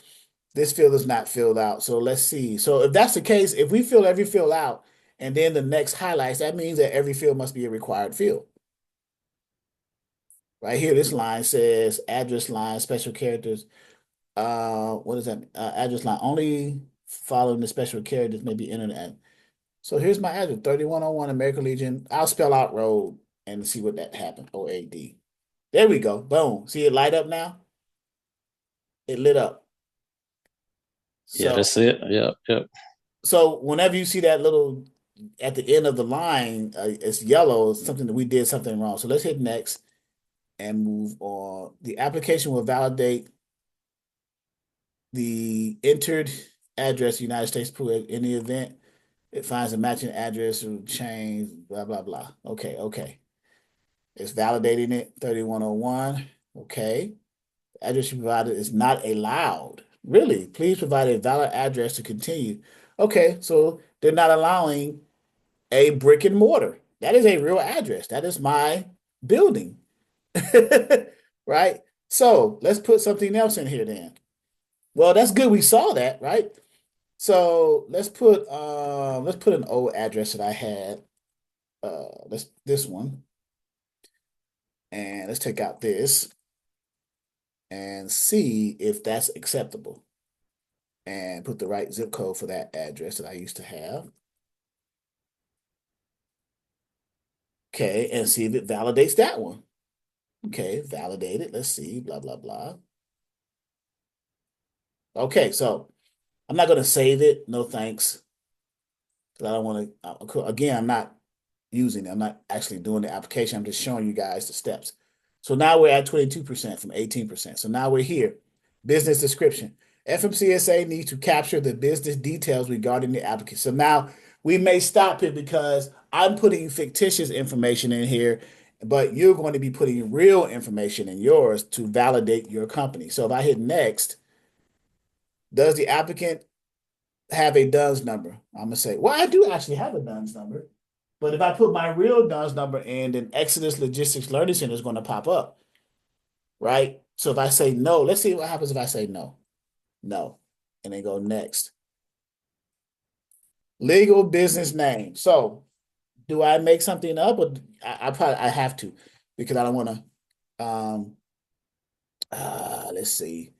this field is not filled out. So let's see. So if that's the case, if we fill every field out and then the next highlights, that means that every field must be a required field. Right here, this line says address line, special characters. What is that? Address line only following the special characters may be entered at. So here's my address, 3101 American Legion. I'll spell out road and see what that happened. OAD. There we go. Boom. See it light up now? It lit up. yeah, So that's it. Yep, yep. so whenever you see that little at the end of the line, it's yellow, it's something that we did something wrong. So let's hit next and move on. The application will validate the entered address, United States pool, in the event it finds a matching address or change, blah, blah, blah. Okay, okay. It's validating it, 3101. Okay. The address you provided is not allowed. Really? Please provide a valid address to continue. Okay, so they're not allowing a brick and mortar. That is a real address. That is my building. Right? So let's put something else in here then. Well, that's good. We saw that, right? So let's put an old address that I had. Let's this one. And let's take out this and see if that's acceptable. And put the right zip code for that address that I used to have. Okay, and see if it validates that one. Okay, validate it. Let's see, blah, blah, blah. Okay, so I'm not going to save it. No thanks. Because I don't want to, again, I'm not using it. I'm not actually doing the application. I'm just showing you guys the steps. So now we're at 22% from 18%. So now we're here. Business description. FMCSA needs to capture the business details regarding the applicant. So now we may stop here because I'm putting fictitious information in here, but you're going to be putting real information in yours to validate your company. So if I hit next, does the applicant have a DUNS number? I'm gonna say, well, I do actually have a DUNS number. But if I put my real DUNS number in, then Exodus Logistics Learning Center is going to pop up, right? So if I say no, let's see what happens if I say no. No. And then go next. Legal business name. So do I make something up or I have to because I don't want to let's see.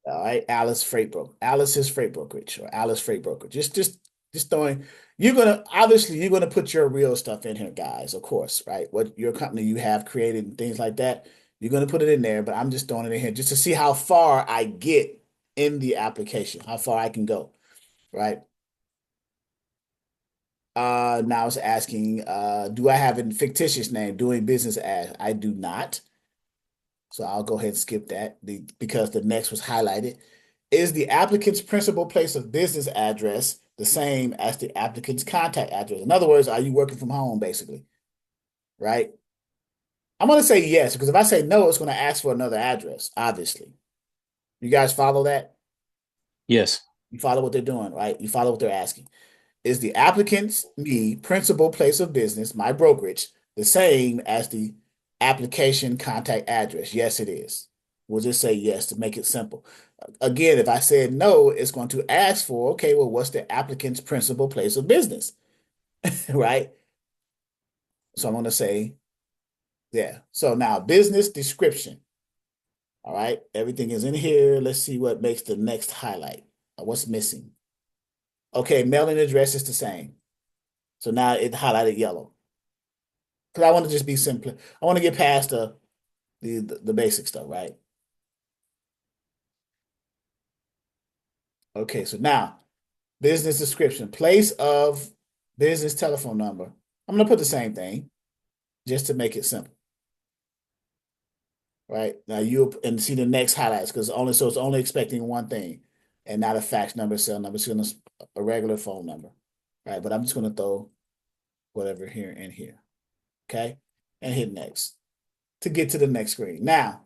All right, Alice Freight Broker, Alice's Freight Brokerage, or Alice Freight Broker. Just throwing. You're gonna put your real stuff in here, guys. Of course, right? What your company you have created and things like that. You're gonna put it in there, but I'm just throwing it in here just to see how far I get in the application, how far I can go, right? Now it's asking, do I have a fictitious name doing business as? I do not. So I'll go ahead and skip that because the next was highlighted. Is the applicant's principal place of business address the same as the applicant's contact address? In other words, are you working from home, basically? Right? I'm going to say yes, because if I say no, it's going to ask for another address, obviously. You guys follow that? Yes. You follow what they're doing, right? You follow what they're asking. Is the applicant's me principal place of business, my brokerage, the same as the application contact address? Yes, it is. We'll just say yes to make it simple. Again, if I said no, it's going to ask for, okay, well, what's the applicant's principal place of business, right? So I'm going to say, yeah. So now business description. All right. Everything is in here. Let's see what makes the next highlight. What's missing? Okay, mailing address is the same. So now it highlighted yellow. Because I want to just be simple. I want to get past the basic stuff, right? Okay, so now business description, place of business telephone number. I'm gonna put the same thing just to make it simple, right? Now you and see the next highlights because only so it's only expecting one thing and not a fax number, cell number. It's gonna a regular phone number, right? But I'm just gonna throw whatever here and here, okay, and hit next to get to the next screen. Now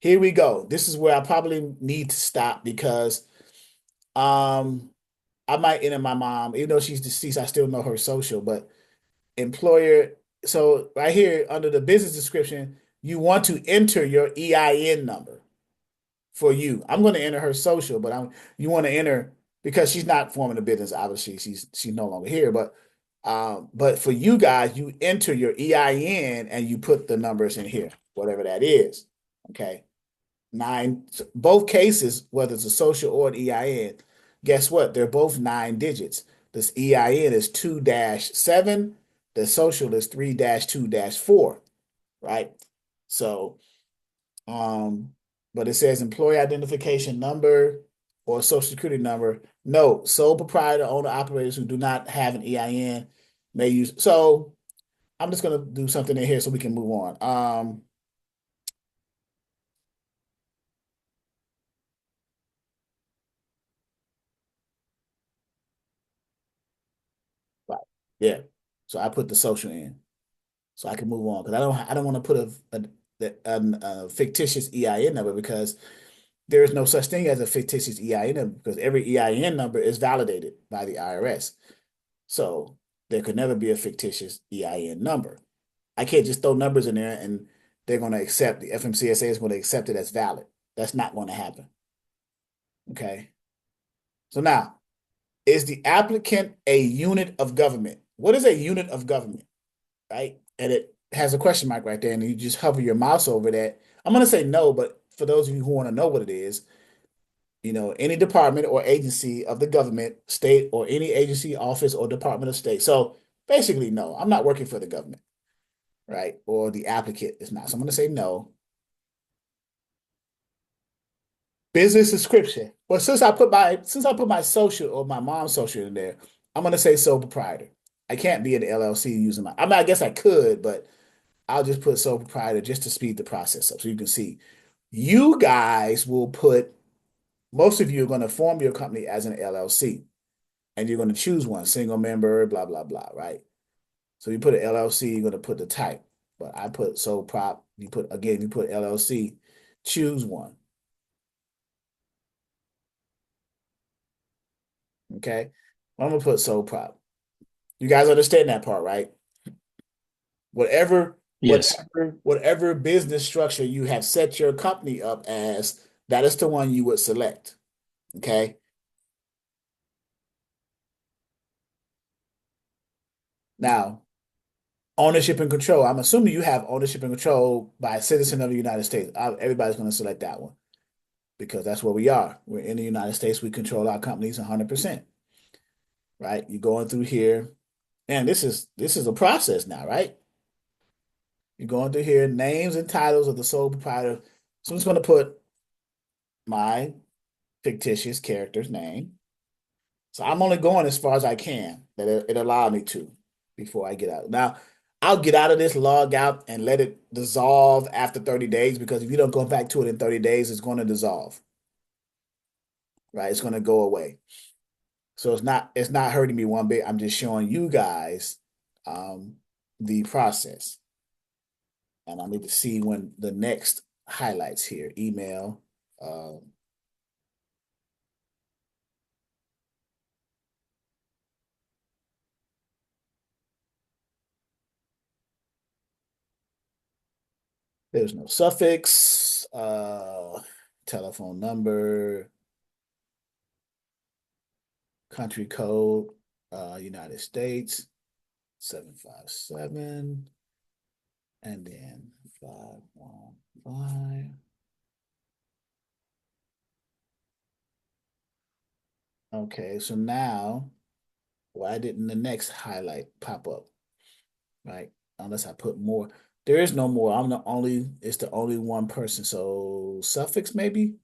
here we go. This is where I probably need to stop because um I might enter my mom, even though she's deceased, I still know her social, but employer. So right here under the business description, you want to enter your EIN number for you. I'm going to enter her social, but you want to enter because she's not forming a business. Obviously, she's no longer here, but for you guys, you enter your EIN and you put the numbers in here, whatever that is. Okay. Nine, both cases, whether it's a social or an EIN, guess what? They're both 9 digits. This EIN is 2-7, the social is 3-2-4, right? So, um, but it says employee identification number or social security number. No, sole proprietor, owner, operators who do not have an EIN may use. So I'm just gonna do something in here so we can move on. Right. Yeah. So I put the social in. So I can move on because I don't want to put a fictitious EIN number because there is no such thing as a fictitious EIN number because every EIN number is validated by the IRS. So there could never be a fictitious EIN number. I can't just throw numbers in there and they're going to accept the FMCSA is going to accept it as valid. That's not going to happen. Okay. So now, is the applicant a unit of government? What is a unit of government? Right? And it has a question mark right there, and you just hover your mouse over that. I'm going to say no, but for those of you who want to know what it is, any department or agency of the government, state, or any agency, office, or department of state. So basically, no, I'm not working for the government, right? Or the applicant is not. So I'm going to say no. Business description. Well, since I put my social or my mom's social in there, I'm going to say sole proprietor. I can't be an LLC using my. I mean, I guess I could, but I'll just put sole proprietor just to speed the process up. So you can see, you guys will put, most of you are going to form your company as an LLC and you're going to choose one, single member, blah, blah, blah, right? So you put an LLC, you're going to put the type. But I put sole prop, you put LLC, choose one. Okay. I'm going to put sole prop. You guys understand that part, right? Whatever, Yes. whatever business structure you have set your company up as, that is the one you would select. Okay. Now, ownership and control. I'm assuming you have ownership and control by a citizen of the United States. Everybody's going to select that one because that's where we are. We're in the United States. We control our companies 100%, right? You're going through here, and this is a process now, right? You're going through here, names and titles of the sole proprietor. So I'm just going to put my fictitious character's name. So I'm only going as far as I can that it allowed me to before I get out. Now, I'll get out of this, log out, and let it dissolve after 30 days because if you don't go back to it in 30 days, it's going to dissolve, right? It's going to go away. So it's not hurting me one bit. I'm just showing you guys um, the process. And I need to see when the next highlights here. Email. There's no suffix. Telephone number, country code, United States, 757, and then 515. Okay, so now why didn't the next highlight pop up? Right? Unless I put more. There is no more. It's the only one person. So suffix maybe?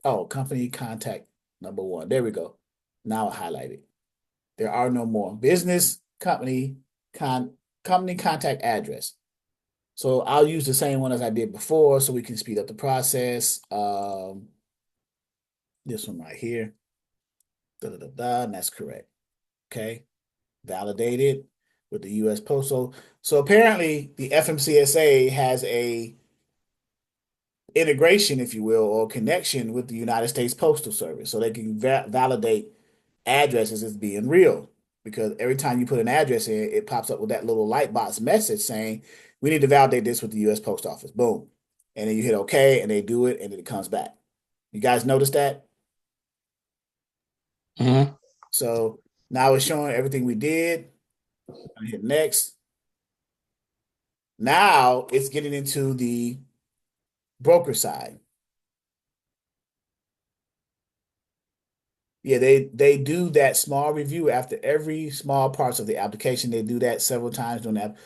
Oh, company contact number one. There we go. Now I highlight it. There are no more. Business con company contact address. So I'll use the same one as I did before so we can speed up the process. This one right here. And that's correct. Okay. Validated with the US Postal. So apparently the FMCSA has a integration, if you will, or connection with the United States Postal Service. So they can validate addresses as being real. Because every time you put an address in, it pops up with that little light box message saying, we need to validate this with the US Post Office. Boom. And then you hit OK and they do it and then it comes back. You guys notice that? Mm-hmm. So now it's showing everything we did. I hit next. Now it's getting into the broker side. Yeah, they do that small review after every small parts of the application. They do that several times during that.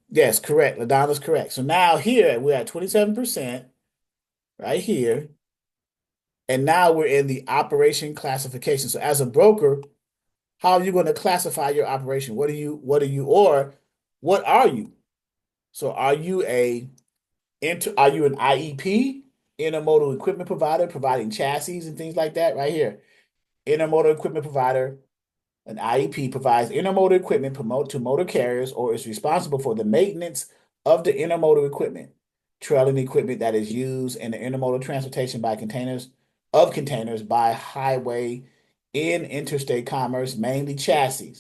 Yes, correct. LaDonna's correct. So now here we're at 27% right here. And now we're in the operation classification. So as a broker, how are you going to classify your operation? Or what are you? So are you an IEP, intermodal equipment provider, providing chassis and things like that? Right here. Intermodal equipment provider, an IEP provides intermodal equipment to motor carriers or is responsible for the maintenance of the intermodal equipment, trailing equipment that is used in the intermodal transportation by containers by highway in interstate commerce, mainly chassis,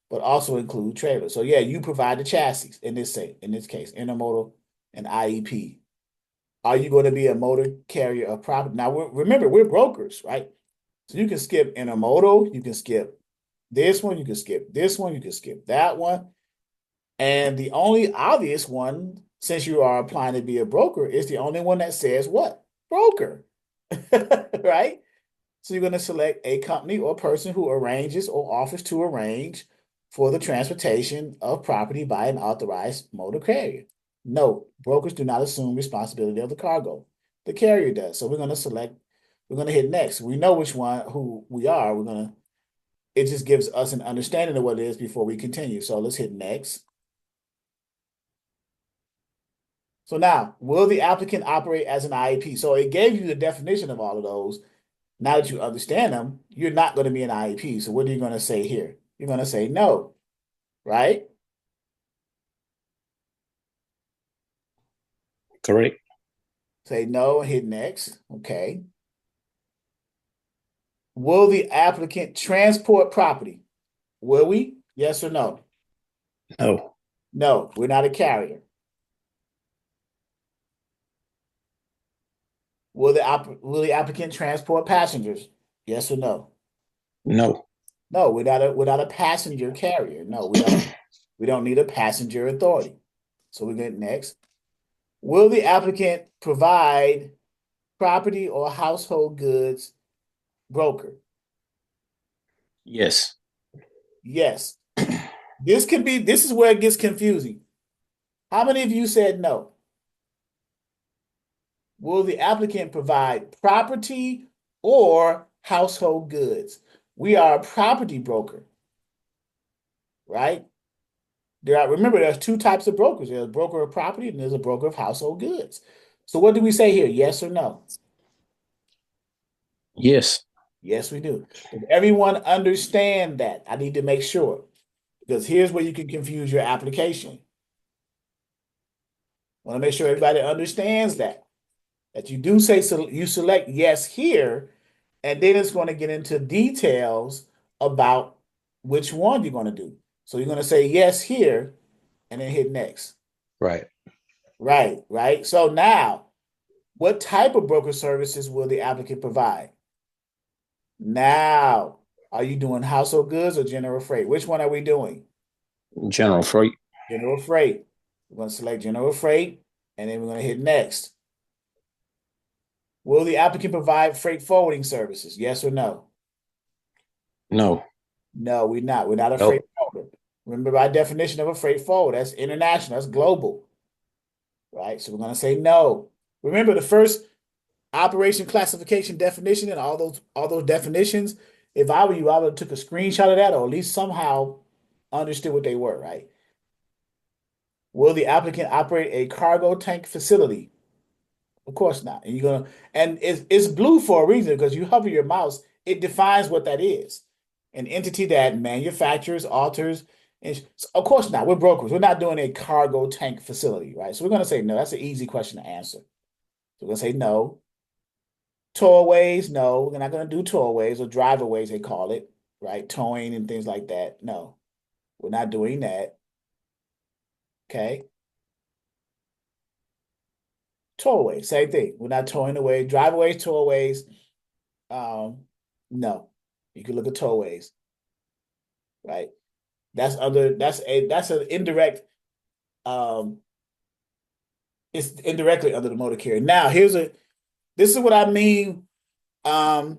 but also include trailers. So yeah, you provide the chassis in this case, intermodal and IEP. Are you going to be a motor carrier of property? Now remember, we're brokers, right? So you can skip intermodal, you can skip this one, you can skip this one, you can skip that one. And the only obvious one, since you are applying to be a broker, is the only one that says what? Broker, right? So you're going to select a company or person who arranges or offers to arrange for the transportation of property by an authorized motor carrier. Note, brokers do not assume responsibility of the cargo. The carrier does. So we're going to hit next. We know who we are. It just gives us an understanding of what it is before we continue. So let's hit next. So now, will the applicant operate as an IEP? So it gave you the definition of all of those. Now that you understand them, you're not going to be an IEP. So what are you going to say here? You're going to say no, right? Correct. Say no and hit next. Okay. Will the applicant transport property? Will we? Yes or no? No. No, we're not a carrier. Will the applicant transport passengers? Yes or no? No. No, we're not a passenger carrier. No, we don't need a passenger authority. So we get next. Will the applicant provide property or household goods broker? Yes. Yes. This is where it gets confusing. How many of you said no? Will the applicant provide property or household goods? We are a property broker, right? Remember, there's two types of brokers. There's a broker of property and there's a broker of household goods. So what do we say here? Yes or no? Yes. Yes, we do. Does everyone understand that? I need to make sure because here's where you can confuse your application. Want to make sure everybody understands that you do say so, you select yes here, and then it's going to get into details about which one you're going to do. So you're going to say yes here and then hit next. Right. Right, right. So now, what type of broker services will the applicant provide? Now, are you doing household goods or general freight? Which one are we doing? General freight. General freight. We're going to select general freight, and then we're going to hit next. Will the applicant provide freight forwarding services? Yes or no? No. No, we're not. We're not a freight Nope. forwarder. Remember, by definition of a freight forwarder, that's international, that's global, right? So we're going to say no. Remember the first operation classification definition and all those definitions. If I were you, I would have took a screenshot of that or at least somehow understood what they were, right? Will the applicant operate a cargo tank facility? Of course not. And you're gonna and it's blue for a reason because you hover your mouse, it defines what that is. An entity that manufactures, alters, and so of course not. We're brokers. We're not doing a cargo tank facility, right? So we're gonna say no. That's an easy question to answer. So we're gonna say no. Towaways, no. We're not gonna do towaways or driveaways, they call it, right? Towing and things like that. No, we're not doing that. Okay. Towaways, same thing. We're not towing away. Driveaways, towaways. No. You can look at towaways, right? That's an indirect it's indirectly under the motor carrier. Now, this is what I mean when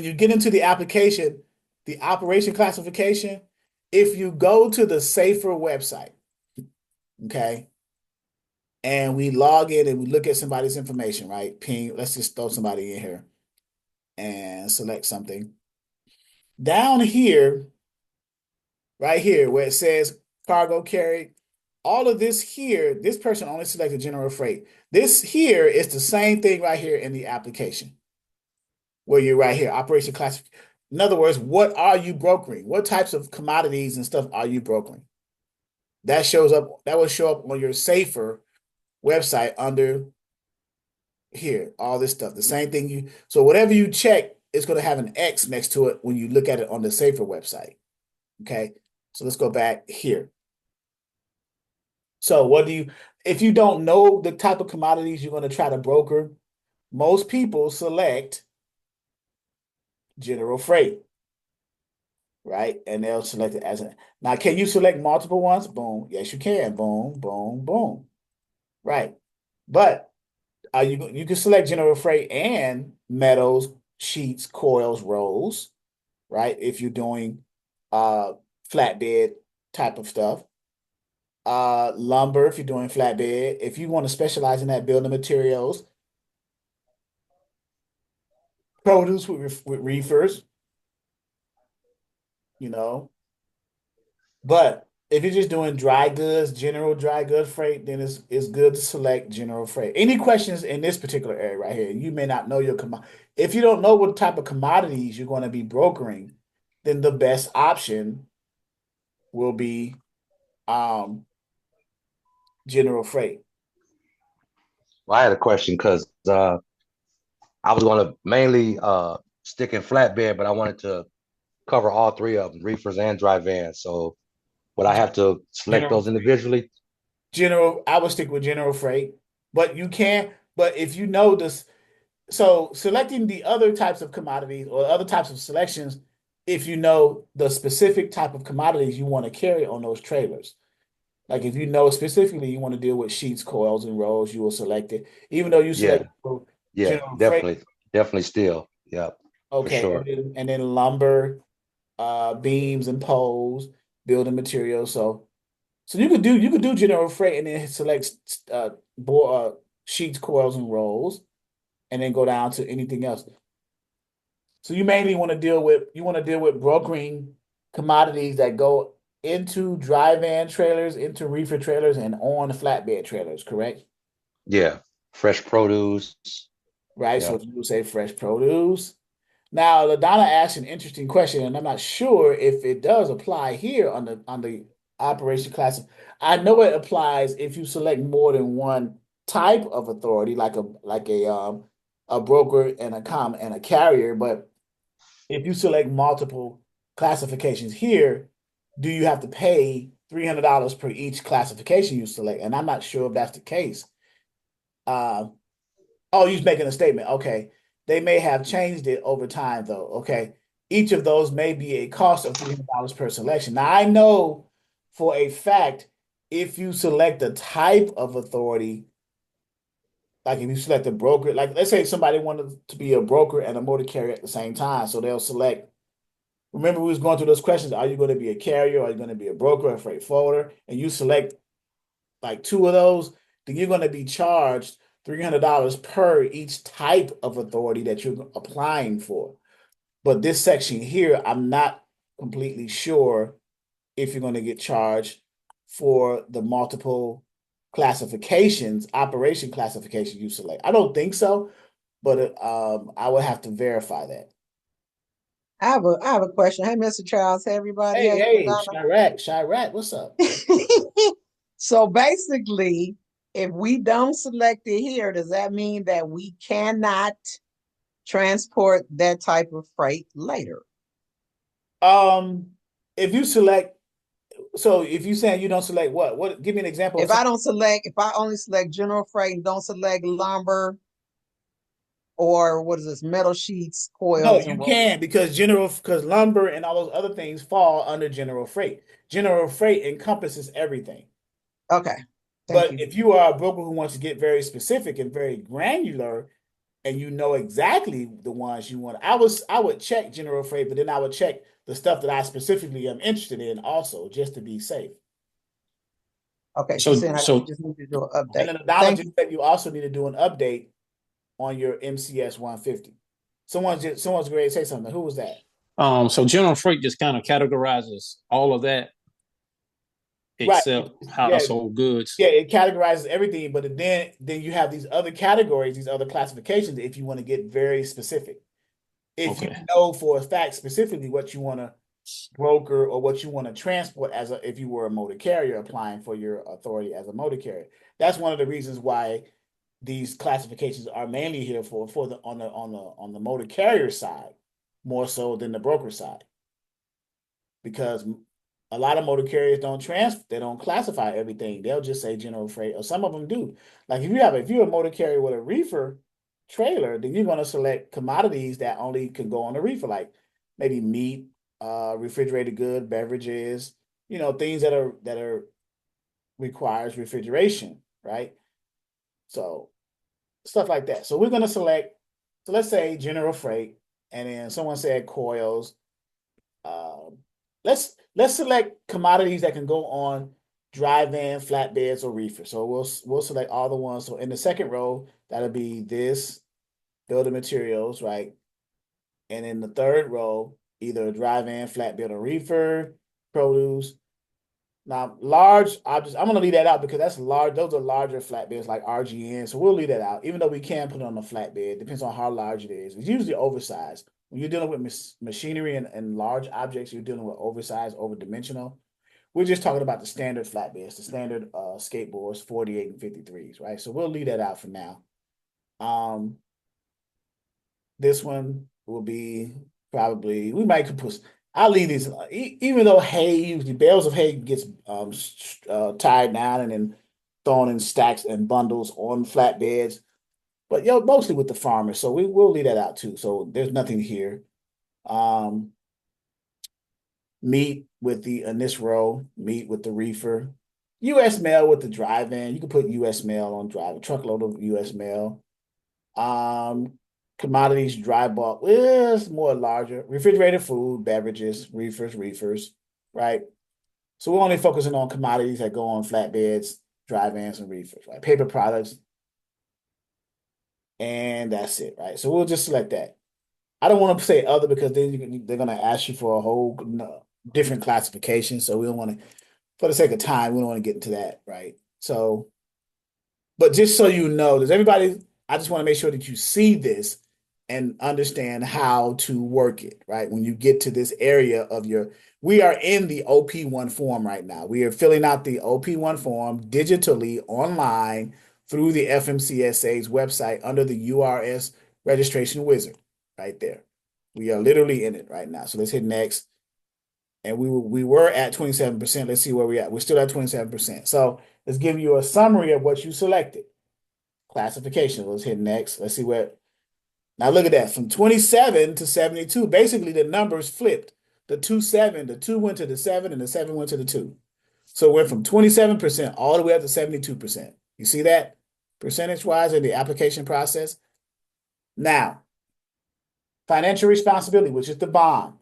you get into the application, the operation classification, if you go to the Safer website, okay, and we log in and we look at somebody's information, right? Ping, let's just throw somebody in here and select something. Down here, right here, where it says cargo carried, all of this here, this person only selected general freight. This here is the same thing right here in the application, where you're right here, operation class. In other words, what are you brokering? What types of commodities and stuff are you brokering? That shows up, that will show up on your Safer website under here, all this stuff. The same thing so whatever you check, it's going to have an X next to it when you look at it on the Safer website. Okay. So let's go back here. So if you don't know the type of commodities you're going to try to broker, most people select general freight, right? And they'll select it as now, can you select multiple ones? Boom. Yes, you can. Boom, boom, boom. Right. But you can select general freight and metals, sheets, coils, rolls, right? If you're doing flatbed type of stuff. Lumber, if you're doing flatbed. If you want to specialize in that, building materials, produce with reefers, you know. But if you're just doing dry goods, general dry goods freight, then it's good to select general freight. Any questions in this particular area right here? You may not know your commodity. If you don't know what type of commodities you're going to be brokering, then the best option will be general freight. Well, I had a question because I was going to mainly stick in flatbed, but I wanted to cover all three of them, reefers and dry vans. So would I have to select General those individually? I would stick with general freight, but you can, but if you know this, so selecting the other types of commodities or other types of selections, if you know the specific type of commodities you want to carry on those trailers. Like if you know specifically you want to deal with sheets, coils, and rolls, you will select it. Even though you select Yeah, yeah, general freight, definitely still. Yeah, for okay, sure. and then lumber, beams and poles, building materials. So you could do general freight and then select sheets, coils, and rolls, and then go down to anything else. So you want to deal with brokering commodities that go into dry van trailers, into reefer trailers, and on flatbed trailers, correct? Yeah, fresh produce. Right. Yeah, So you would say fresh produce. Now, LaDonna asked an interesting question, and I'm not sure if it does apply here on the operation class. I know it applies if you select more than one type of authority, like a broker and a carrier. But if you select multiple classifications here, do you have to pay $300 per each classification you select? And I'm not sure if that's the case. Uh, oh, you're making a statement. Okay. They may have changed it over time, though. Okay. Each of those may be a cost of $300 per selection. Now, I know for a fact if you select a type of authority, like if you select a broker, like let's say somebody wanted to be a broker and a motor carrier at the same time, so they'll select. Remember, we was going through those questions. Are you going to be a carrier? Are you going to be a broker, a freight forwarder? And you select like two of those, then you're going to be charged $300 per each type of authority that you're applying for. But this section here, I'm not completely sure if you're going to get charged for the multiple classifications, operation classification you select. I don't think so, but I would have to verify that. I have a question. Hey, Mr. Charles. Hey, everybody. Hey, Hey, hey, Madonna. Chirac, what's up? So basically, if we don't select it here, does that mean that we cannot transport that type of freight later? If you select, so if you saying you don't select what? What? Give me an example of If I something. don't select, if I only select general freight and don't select lumber or what is this, metal sheets, No, coils, you and roll. can because lumber and all those other things fall under general freight. General freight encompasses everything. Okay, thank But you. if you are a broker who wants to get very specific and very granular, and you know exactly the ones you want, I would check general freight, but then I would check the stuff that I specifically am interested in also, just to be safe. Okay, she's So saying I so just need to do an And update. then Thank acknowledge you. that you also need to do an update on your MCS 150. Someone's ready to say something. Who was that? so general freight just kind of categorizes all of that Right. except Yeah, household goods. yeah, it categorizes everything, but then you have these other categories, these other classifications if you want to get very specific. If you Okay. know for a fact specifically what you want to broker or what you want to transport if you were a motor carrier applying for your authority as a motor carrier. That's one of the reasons why these classifications are mainly here for the on the motor carrier side more so than the broker side, because a lot of motor carriers they don't classify everything. They'll just say general freight, or some of them do. Like if you're a motor carrier with a reefer trailer, then you're going to select commodities that only can go on the reefer, like maybe meat, refrigerated good beverages, things that are requires refrigeration, right? So stuff like that. So we're going to select. So let's say general freight, and then someone said coils. Um, let's select commodities that can go on dry van, flatbeds, or reefer. So we'll select all the ones. So in the second row, that'll be this building materials, right? And in the third row, either a dry van, flatbed, or reefer, produce. Now, large objects, I'm going to leave that out because that's large. Those are larger flatbeds like RGN. So we'll leave that out, even though we can put it on a flatbed. Depends on how large it is. It's usually oversized. When you're dealing with machinery and large objects, you're dealing with oversized, overdimensional. We're just talking about the standard flatbeds, the standard skateboards, 48 and 53s, right? So we'll leave that out for now. Um, this one will be probably, we might put, I'll leave these, even though hay, usually bales of hay gets tied down and then thrown in stacks and bundles on flatbeds, but mostly with the farmers. So we'll leave that out too. So there's nothing here. Um, meat with the in this row, meat with the reefer, U.S. mail with the drive-in. You can put U.S. mail on drive, a truckload of U.S. mail. Um, Commodities, dry bulk, it's more larger. Refrigerated food, beverages, reefers, right? So we're only focusing on commodities that go on flatbeds, dry vans, and reefers, right? Paper products, and that's it, right? So we'll just select that. I don't want to say other because then they're going to ask you for a whole different classification. So we don't want to, for the sake of time, we don't want to get into that, right? So, but just so you know, I just want to make sure that you see this and understand how to work it, right? When you get to this area of we are in the OP-1 form right now. We are filling out the OP-1 form digitally online through the FMCSA's website under the URS registration wizard right there. We are literally in it right now. So let's hit next. And we were at 27%. Let's see where we're at. We're still at 27%. So let's give you a summary of what you selected. Classification. Let's hit next. Let's see where. Now look at that. From 27 to 72, basically the numbers flipped. The 2 went to the 7 and the 7 went to the 2. So we're from 27% all the way up to 72%. You see that? Percentage-wise in the application process. Now, financial responsibility, which is the bond.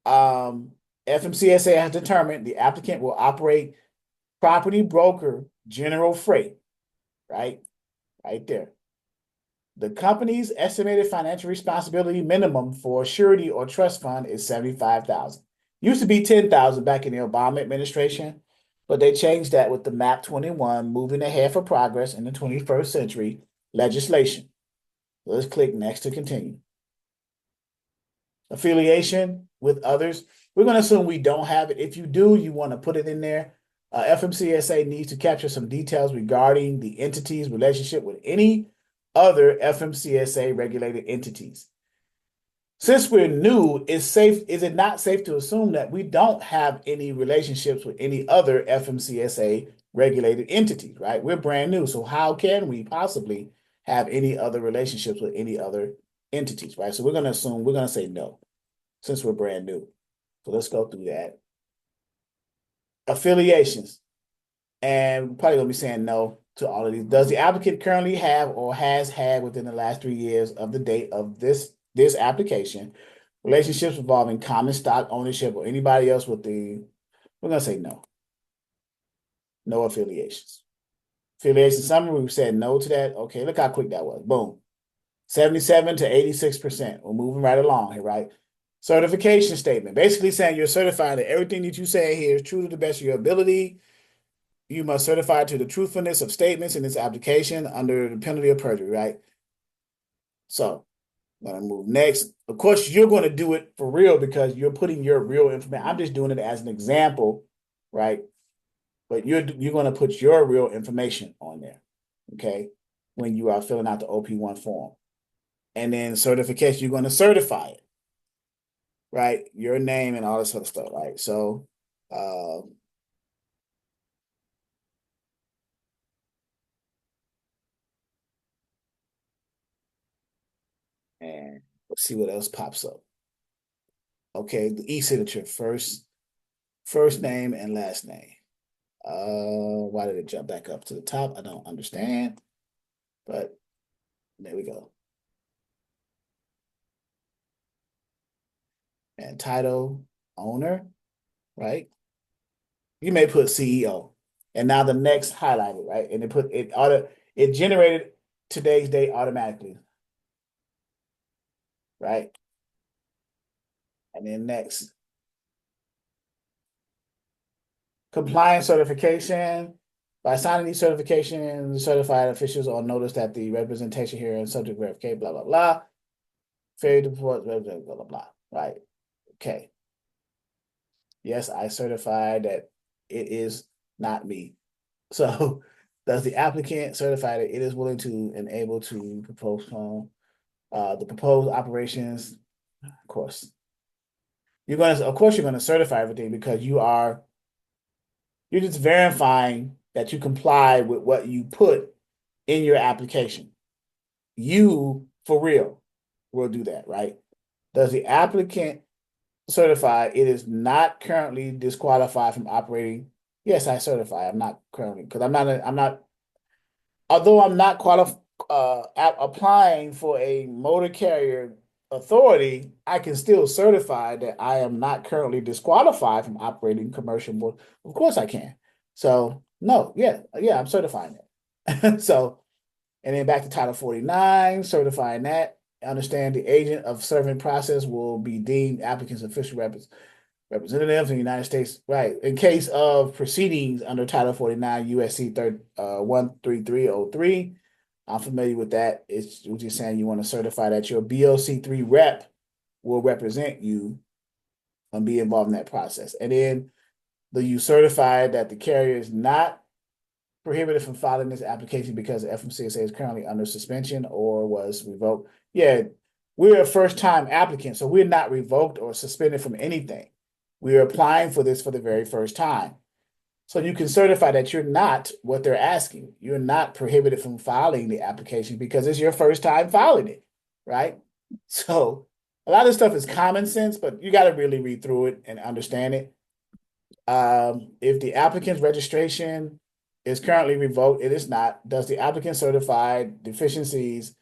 FMCSA has determined the applicant will operate property broker general freight, right? Right there. The company's estimated financial responsibility minimum for surety or trust fund is $75,000. Used to be $10,000 back in the Obama administration, but they changed that with the MAP 21 moving ahead for progress in the 21st century legislation. Let's click next to continue. Affiliation with others. We're going to assume we don't have it. If you do, you want to put it in there. FMCSA needs to capture some details regarding the entity's relationship with any other FMCSA regulated entities. Since we're new, is it not safe to assume that we don't have any relationships with any other FMCSA regulated entities, right? We're brand new. So how can we possibly have any other relationships with any other entities, right? So we're going to say no, since we're brand new. So let's go through that. Affiliations. And we're probably going to be saying no to all of these. Does the applicant currently have or has had within the last 3 years of the date of this application relationships involving common stock ownership or anybody else with we're going to say no. No affiliations. Affiliation summary, we said no to that. Okay, look how quick that was. Boom. 77 to 86%. We're moving right along here, right? Certification statement. Basically saying you're certified that everything that you say here is true to the best of your ability. You must certify to the truthfulness of statements in this application under the penalty of perjury, right? So I'm going to move next. Of course, you're going to do it for real because you're putting your real information. I'm just doing it as an example, right? But you're going to put your real information on there, okay, when you are filling out the OP-1 form. And then certification, you're going to certify it, right? Your name and all this other stuff, right? So, and let's see what else pops up. Okay, the e-signature, first name and last name. Why did it jump back up to the top? I don't understand, but there we go. And title, owner, right? You may put CEO. And now the next highlighted, right? And it generated today's date automatically, right? And then next. Compliance certification. By signing these certifications, certified officials are notice that the representation here is subject verification, blah, blah, blah. Fair to report, blah, blah, blah, blah, right? Okay. Yes, I certify that it is not me. So does the applicant certify that it is willing to and able to propose the proposed operations? Of course. You're going to certify everything because you're just verifying that you comply with what you put in your application. You, for real, will do that, right? Does the applicant certify it is not currently disqualified from operating? Yes, I certify. I'm not currently, because I'm not, although I'm not applying for a motor carrier authority, I can still certify that I am not currently disqualified from operating commercial motor. Of course I can. So no, yeah, I'm certifying it. So, and then back to Title 49, certifying that. Understand the agent of serving process will be deemed applicant's official representative in the United States, right? In case of proceedings under Title 49 USC 13303, I'm familiar with that. It's we're just saying you want to certify that your BOC3 rep will represent you and be involved in that process. And then you certify that the carrier is not prohibited from filing this application because the FMCSA is currently under suspension or was revoked. Yeah, we're a first-time applicant, so we're not revoked or suspended from anything. We're applying for this for the very first time. So you can certify that you're not what they're asking. You're not prohibited from filing the application because it's your first time filing it, right? So a lot of stuff is common sense, but you got to really read through it and understand it. If the applicant's registration is currently revoked, it is not. Does the applicant certify deficiencies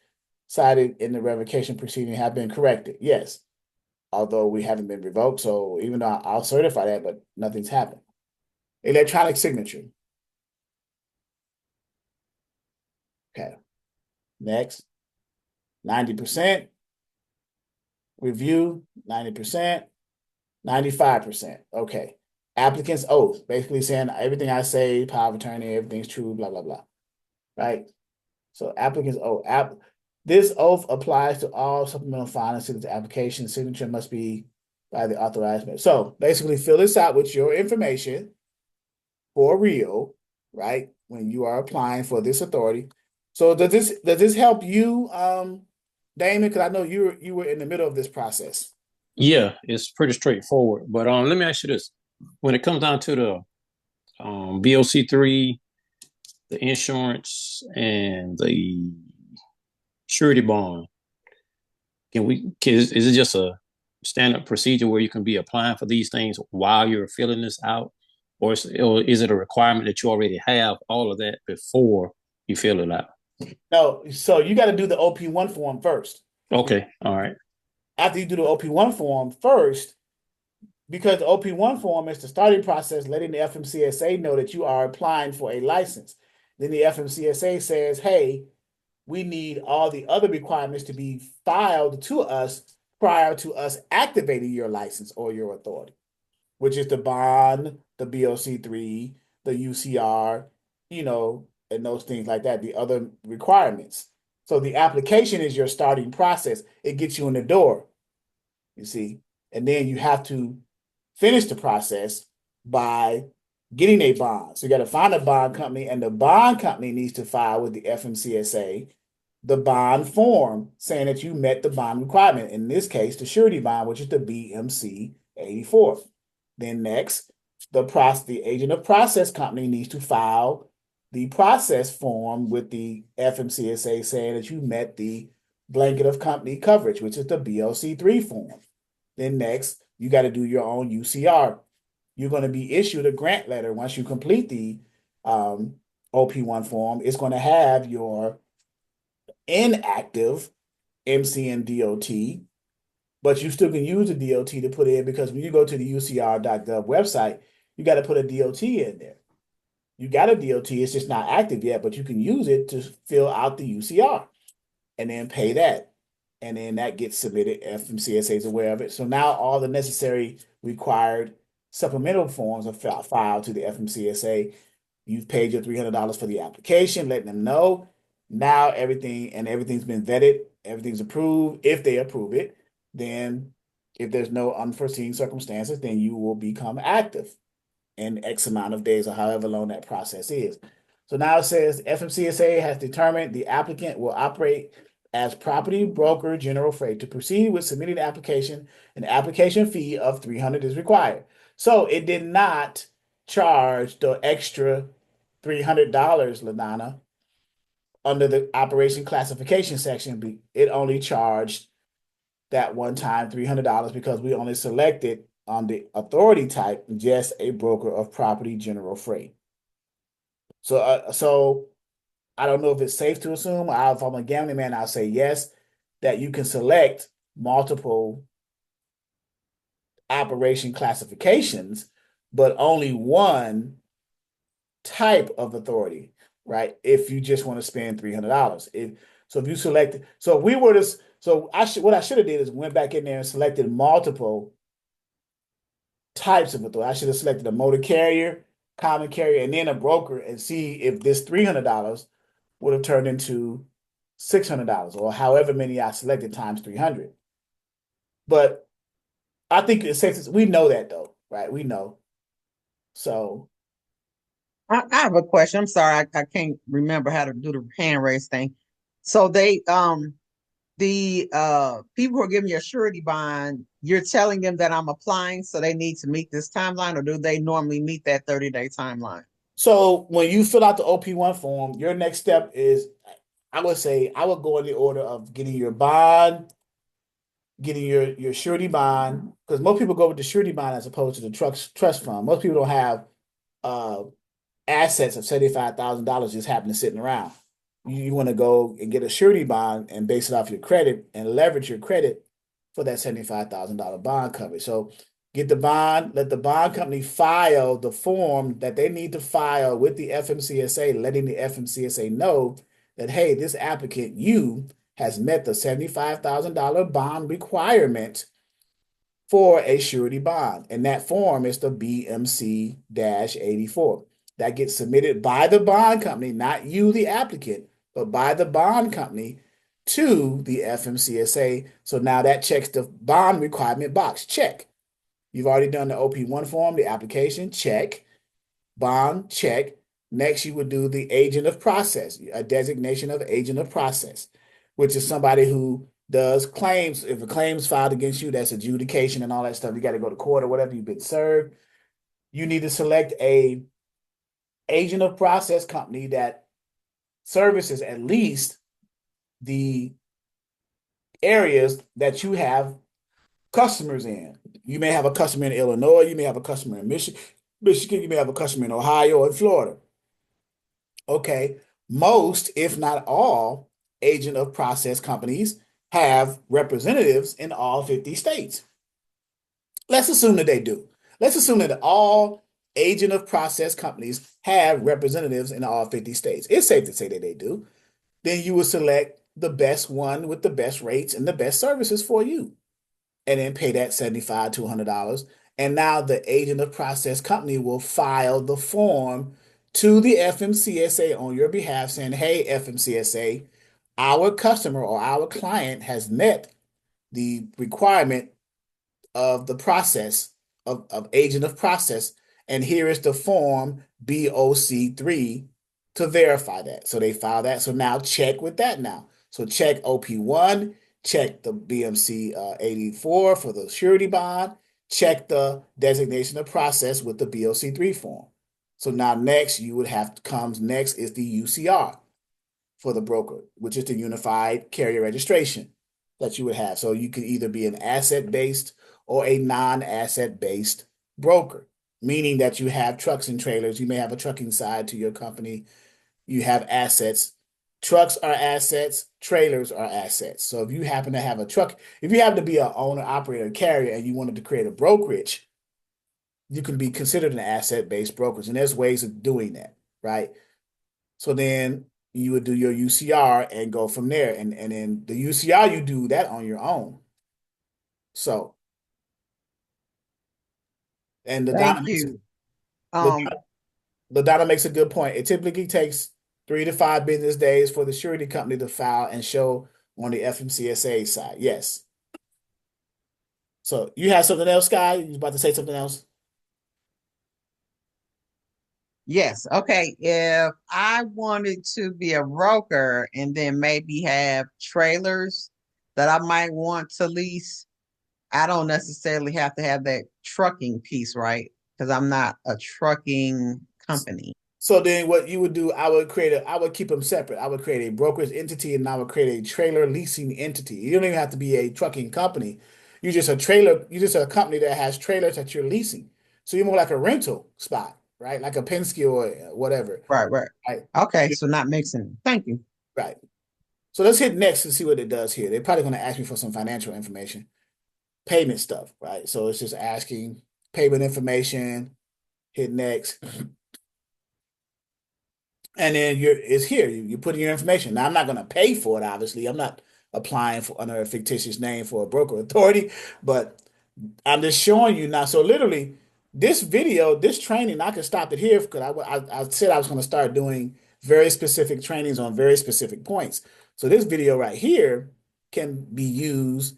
cited in the revocation proceeding have been corrected? Yes, although we haven't been revoked. So even though I'll certify that, but nothing's happened. Electronic signature. Okay. Next. 90%. Review, 90%. 95%. Okay. Applicant's oath, basically saying everything I say, power of attorney, everything's true, blah, blah, blah. Right? So applicant's oath. This oath applies to all supplemental filings to the application. Signature must be by the authorized member. So basically fill this out with your information for real, right? When you are applying for this authority. So does this help you, Damon? Because I know you were in the middle of this process. Yeah, it's pretty straightforward. But let me ask you this: when it comes down to the BOC3, the insurance, and the surety bond, is it just a standard procedure where you can be applying for these things while you're filling this out, or is it a requirement that you already have all of that before you fill it out? No, so you got to do the OP-1 form first. Okay, all right. After you do the OP-1 form first, because the OP-1 form is the starting process, letting the FMCSA know that you are applying for a license. Then the FMCSA says, hey, we need all the other requirements to be filed to us prior to us activating your license or your authority, which is the bond, the BOC3, the UCR, and those things like that, the other requirements. So the application is your starting process. It gets you in the door, you see, and then you have to finish the process by getting a bond. So you got to find a bond company, and the bond company needs to file with the FMCSA the bond form saying that you met the bond requirement. In this case, the surety bond, which is the BMC 84. Then next, the agent of process company needs to file the process form with the FMCSA saying that you met the blanket of company coverage, which is the BLC3 form. Then next, you got to do your own UCR. You're going to be issued a grant letter once you complete the OP-1 form. It's going to have your inactive MC and DOT, but you still can use the DOT to put in because when you go to the UCR.gov website, you got to put a DOT in there. You got a DOT, it's just not active yet, but you can use it to fill out the UCR and then pay that. And then that gets submitted. FMCSA is aware of it. So now all the necessary required supplemental forms are filed to the FMCSA. You've paid your $300 for the application, letting them know. Now everything's been vetted, everything's approved. If they approve it, then if there's no unforeseen circumstances, then you will become active in X amount of days or however long that process is. So now it says FMCSA has determined the applicant will operate as property broker general freight. To proceed with submitting the application, an application fee of $300 is required. So it did not charge the extra $300, LaDonna, under the operation classification section. It only charged that one time $300 because we only selected on the authority type just a broker of property general freight. So I don't know if it's safe to assume. If I'm a gambling man, I'll say yes, that you can select multiple operation classifications, but only one type of authority, right? If you just want to spend $300. If you select, so if we were to, so what I should have did is went back in there and selected multiple types of authority. I should have selected a motor carrier, common carrier, and then a broker and see if this $300 would have turned into $600 or however many I selected times 300. But I think it's safe to, we know that though, right? We know. So, I have a question. I'm sorry, I can't remember how to do the hand raise thing. So the people who are giving you a surety bond, you're telling them that I'm applying, so they need to meet this timeline, or do they normally meet that 30-day timeline? so when you fill out the OP-1 form, your next step is, I would say, I would go in the order of getting your bond, getting your surety bond, because most people go with the surety bond as opposed to the trust fund. Most people don't have uh assets of $75,000 just happen to sitting around. You want to go and get a surety bond and base it off your credit and leverage your credit for that $75,000 bond coverage. So get the bond, let the bond company file the form that they need to file with the FMCSA, letting the FMCSA know that, hey, this applicant, you, has met the $75,000 bond requirement for a surety bond. And that form is the BMC-84. That gets submitted by the bond company, not you, the applicant, but by the bond company to the FMCSA. So now that checks the bond requirement box. Check. You've already done the OP-1 form, the application, check. Bond, check. Next, you would do the agent of process, a designation of agent of process, which is somebody who does claims. If a claim is filed against you, that's adjudication and all that stuff. You got to go to court or whatever, you've been served. You need to select a agent of process company that services at least the areas that you have customers in. You may have a customer in Illinois, you may have a customer in Michigan, you may have a customer in Ohio or in Florida. Okay, most, if not all, agent of process companies have representatives in all 50 states. Let's assume that they do. Let's assume that all agent of process companies have representatives in all 50 states. It's safe to say that they do. Then you will select the best one with the best rates and the best services for you, and then pay that $75 to $100. And now the agent of process company will file the form to the FMCSA on your behalf saying, hey, FMCSA, our customer or our client has met the requirement of the process of agent of process, and here is the form BOC3 to verify that. So they file that. So now check with that now. So check OP-1, check the BMC 84 for the surety bond, check the designation of process with the BOC3 form. So now next you would have to comes next is the UCR for the broker, which is the unified carrier registration that you would have. So you could either be an asset-based or a non-asset-based broker, meaning that you have trucks and trailers. You may have a trucking side to your company. You have assets. Trucks are assets, trailers are assets. So if you happen to have a truck, if you happen to be an owner, operator, carrier, and you wanted to create a brokerage, you can be considered an asset-based brokerage. And there's ways of doing that, right? So then you would do your UCR and go from there. And then the UCR, you do that on your own. So, and Thank you. Um, LaDonna makes a good point. It typically takes 3 to 5 business days for the surety company to file and show on the FMCSA side. Yes. So you have something else, Sky? You was about to say something else? yes. Okay. If I wanted to be a broker and then maybe have trailers that I might want to lease, I don't necessarily have to have that trucking piece, right? Because I'm not a trucking company. So then what you would do, I would keep them separate. I would create a brokerage entity and I would create a trailer leasing entity. You don't even have to be a trucking company. You're just a company that has trailers that you're leasing. So you're more like a rental spot, right? Like a Penske or whatever. Right, right. Right. Okay, so not mixing. Thank you. Right. So let's hit next and see what it does here. They're probably going to ask me for some financial information, payment stuff, right? So it's just asking payment information, hit next. And then it's here. You put in your information. Now I'm not going to pay for it, obviously. I'm not applying for under a fictitious name for a broker authority, but I'm just showing you now. So literally, this video, this training, I could stop it here because I said I was going to start doing very specific trainings on very specific points. So this video right here can be used.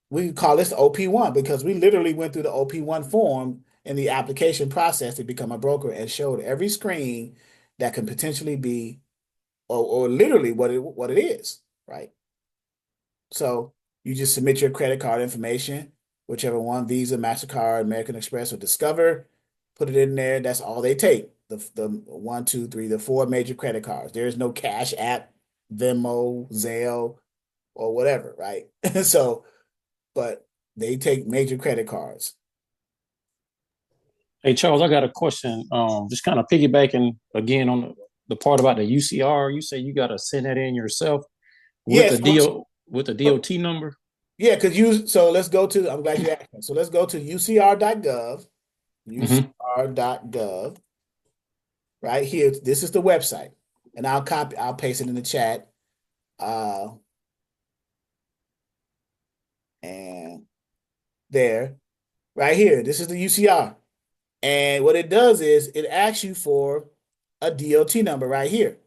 We call this the OP-1 because we literally went through the OP-1 form in the application process to become a broker and showed every screen that can potentially be or literally what it is, right? So you just submit your credit card information, whichever one, Visa, MasterCard, American Express, or Discover, put it in there. That's all they take. The one, two, three, the four major credit cards. There is no Cash App, Venmo, Zelle, or whatever, right? So, but they take major credit cards. Hey Charles, I got a question. Just kind of piggybacking again on the part about the UCR. You say you got to send that in yourself with Yes, the deal with the DOT number. yeah, because you, so let's go to, I'm glad you asked me. So let's go to UCR.gov, Mm-hmm. UCR.gov, right here. This is the website. And I'll paste it in the chat. And there, right here, this is the UCR. And what it does is it asks you for a DOT number right here.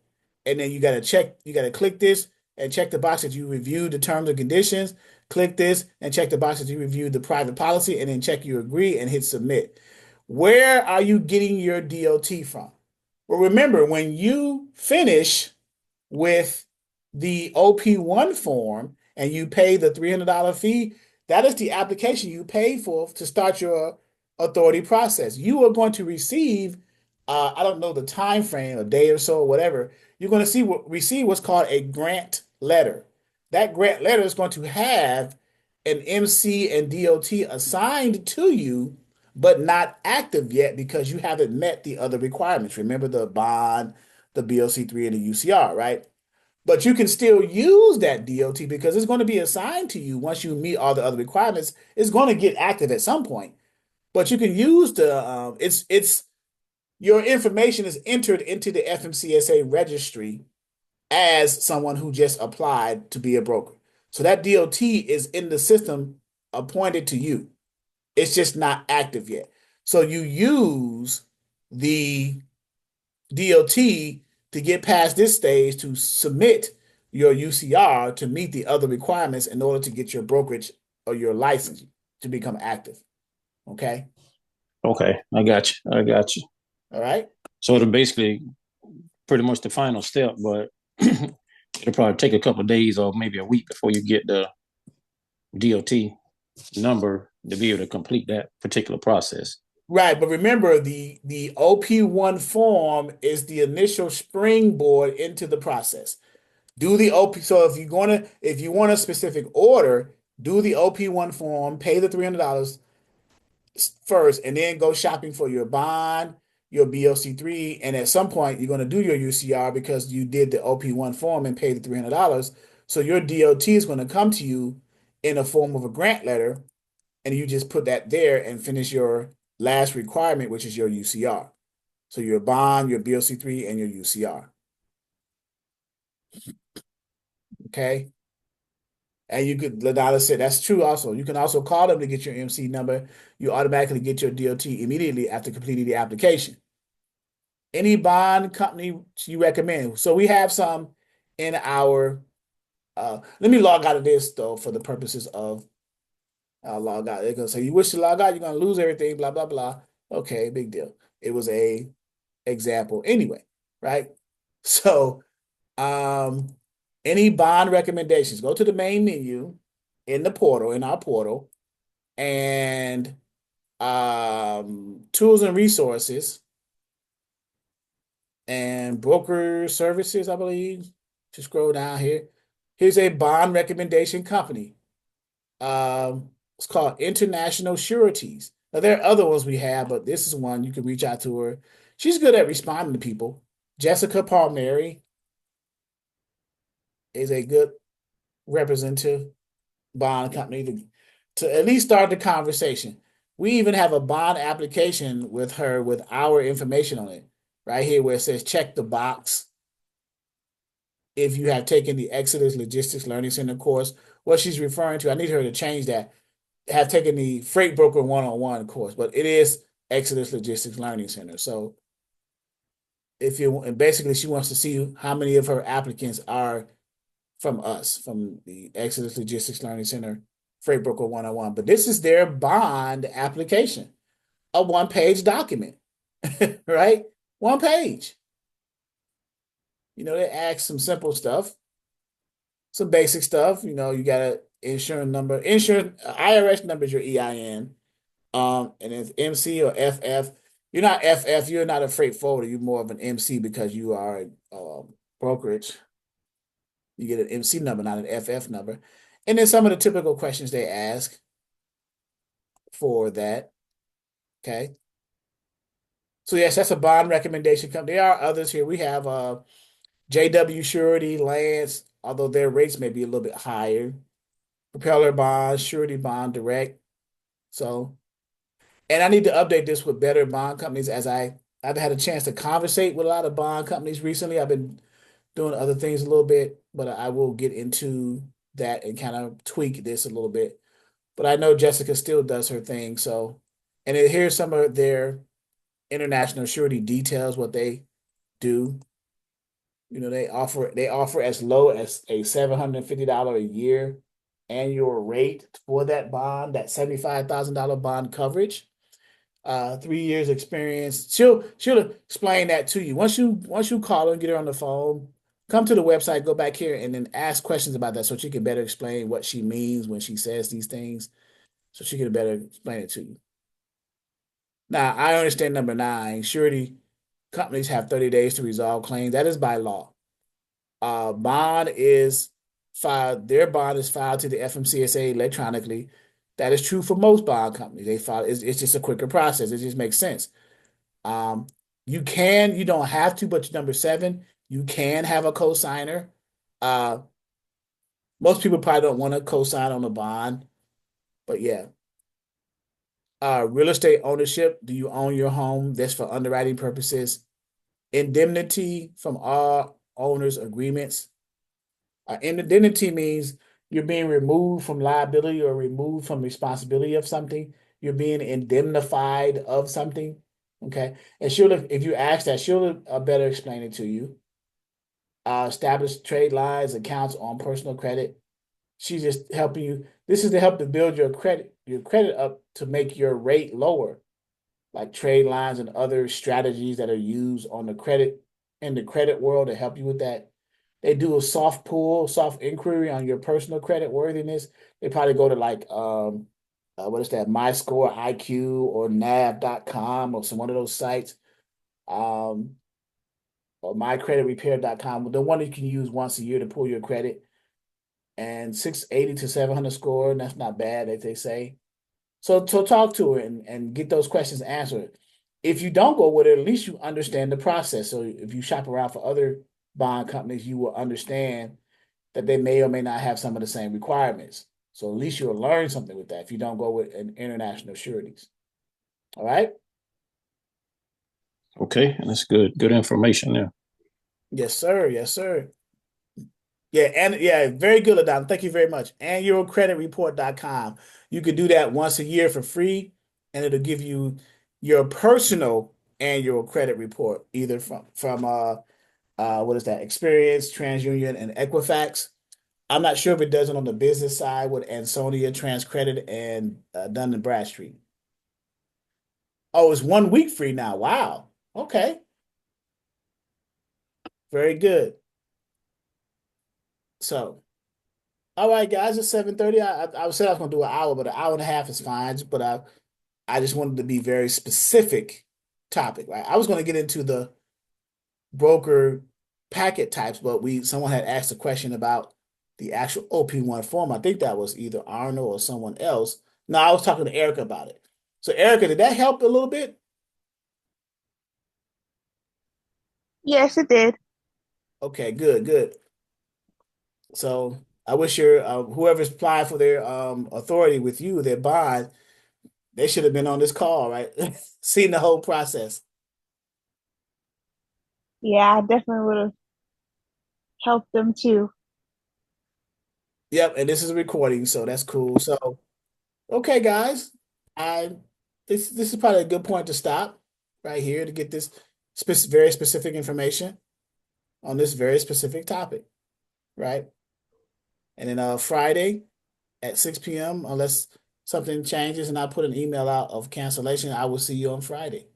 And then you got to click this and check the box that you reviewed the terms and conditions. Click this and check the box that you reviewed the private policy, and then check you agree and hit submit. Where are you getting your DOT from? Well, remember, when you finish with the OP-1 form and you pay the $300 fee, that is the application you paid for to start your authority process. You are going to receive, I don't know the time frame, a day or so, or whatever. You're going to receive what's called a grant letter. That grant letter is going to have an MC and DOT assigned to you, but not active yet because you haven't met the other requirements. Remember the bond, the BOC3, and the UCR, right? But you can still use that DOT because it's going to be assigned to you once you meet all the other requirements. It's going to get active at some point. But you can use it's your information is entered into the FMCSA registry as someone who just applied to be a broker. So that DOT is in the system appointed to you. It's just not active yet. So you use the DOT to get past this stage to submit your UCR to meet the other requirements in order to get your brokerage or your license to become active. Okay. Okay, I got you. I got you. All right. So it'll basically pretty much the final step, but it'll probably take a couple of days or maybe a week before you get the DOT number to be able to complete that particular process. Right, but remember the OP-1 form is the initial springboard into the process. Do the OP. So if you want a specific order, do the OP-1 form, pay the $300 first, and then go shopping for your bond, your BOC3, and at some point you're going to do your UCR because you did the OP-1 form and paid the $300. So your DOT is going to come to you in a form of a grant letter, and you just put that there and finish your last requirement, which is your UCR. So your bond, your BOC3, and your UCR. Okay. And you could, Ladonna said that's true also. You can also call them to get your MC number. You automatically get your DOT immediately after completing the application. Any bond company you recommend? So we have some in our, let me log out of this though for the purposes of log out. They're gonna say you wish to log out, you're gonna lose everything, blah, blah, blah. Okay, big deal. It was a example anyway, right? So any bond recommendations, go to the main menu in the portal, in our portal, and tools and resources and broker services, I believe. To scroll down here. Here's a bond recommendation company. It's called International Sureties. Now, there are other ones we have, but this is one you can reach out to her. She's good at responding to people. Jessica Palmieri is a good representative bond company to at least start the conversation. We even have a bond application with her with our information on it right here where it says check the box if you have taken the Exodus Logistics Learning Center course. What she's referring to, I need her to change that, have taken the Freight Broker 101 course, but it is Exodus Logistics Learning Center. So and basically she wants to see how many of her applicants are from us, from the Exodus Logistics Learning Center, Freight Broker 101. But this is their bond application, a one-page document, right? One page. They ask some simple stuff, some basic stuff. You got an insurance number. IRS number is your EIN. And it's MC or FF. You're not FF, you're not a freight forwarder, you're more of an MC because you are a brokerage. You get an MC number, not an FF number. And then some of the typical questions they ask for that. Okay. So yes, that's a bond recommendation company. There are others here. We have JW Surety, Lance, although their rates may be a little bit higher. Propeller Bond, Surety Bond Direct. So, and I need to update this with better bond companies as I've had a chance to conversate with a lot of bond companies recently. I've been doing other things a little bit, but I will get into that and kind of tweak this a little bit. But I know Jessica still does her thing. So, and here's some of their international surety details, what they do. They offer as low as a $750 a year annual rate for that bond, that $75,000 bond coverage. 3 years experience. She'll explain that to you. Once you call her and get her on the phone, come to the website, go back here, and then ask questions about that so she can better explain what she means when she says these things, so she can better explain it to you. Now, I understand number 9, surety companies have 30 days to resolve claims. That is by law. Bond is filed, their bond is filed to the FMCSA electronically. That is true for most bond companies. They file, it's just a quicker process. It just makes sense. You don't have to, but number 7, you can have a co-signer. Most people probably don't want to co-sign on a bond, but yeah. Real estate ownership. Do you own your home? That's for underwriting purposes. Indemnity from all owners' agreements. Indemnity means you're being removed from liability or removed from responsibility of something. You're being indemnified of something. Okay. And if you ask that, she'll better explain it to you. Establish trade lines, accounts on personal credit. She's just helping you. This is to help to build your credit up to make your rate lower, like trade lines and other strategies that are used on the credit in the credit world to help you with that. They do a soft pull, soft inquiry on your personal credit worthiness. They probably go to like what is that, My Score IQ or nav.com or one of those sites. Or mycreditrepair.com, the one you can use once a year to pull your credit. And 680 to 700 score, and that's not bad, as they say. So talk to her and get those questions answered. If you don't go with it, at least you understand the process. So if you shop around for other bond companies, you will understand that they may or may not have some of the same requirements. So at least you'll learn something with that if you don't go with an international sureties. All right? Okay, and that's good. Good information there. Yes, sir. Yes, sir. Yeah, and yeah, very good, Adam. Thank you very much. Annualcreditreport.com. You can do that once a year for free, and it'll give you your personal annual credit report, either from what is that? Experience, TransUnion, and Equifax. I'm not sure if it does it on the business side with Ansonia, TransCredit, and Dun and Bradstreet. Oh, it's 1 week free now. Wow. Okay. Very good. So, all right, guys, it's 7:30. I said I was gonna do an hour, but an hour and a half is fine. But I just wanted to be very specific topic, right? I was gonna get into the broker packet types, but someone had asked a question about the actual OP-1 form. I think that was either Arnold or someone else. No, I was talking to Erica about it. So, Erica, did that help a little bit? Yes, it did. Okay, good, good. So I wish whoever's applying for their authority with you, their bond, they should have been on this call, right? Seen the whole process. Yeah, I definitely would have helped them too. Yep, and this is a recording, so that's cool. So, okay, guys, I this is probably a good point to stop right here to get this very specific information on this very specific topic, right? And then Friday at 6 p.m., unless something changes and I put an email out of cancellation, I will see you on Friday.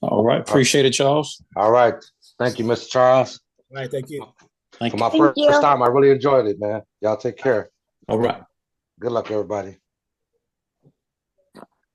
All right. Appreciate it, Charles. All right. Thank you, Mr. Charles. All right, thank you. Thank For you. my Thank first you. time, I really enjoyed it, man. Y'all take care. All right. Good luck, everybody.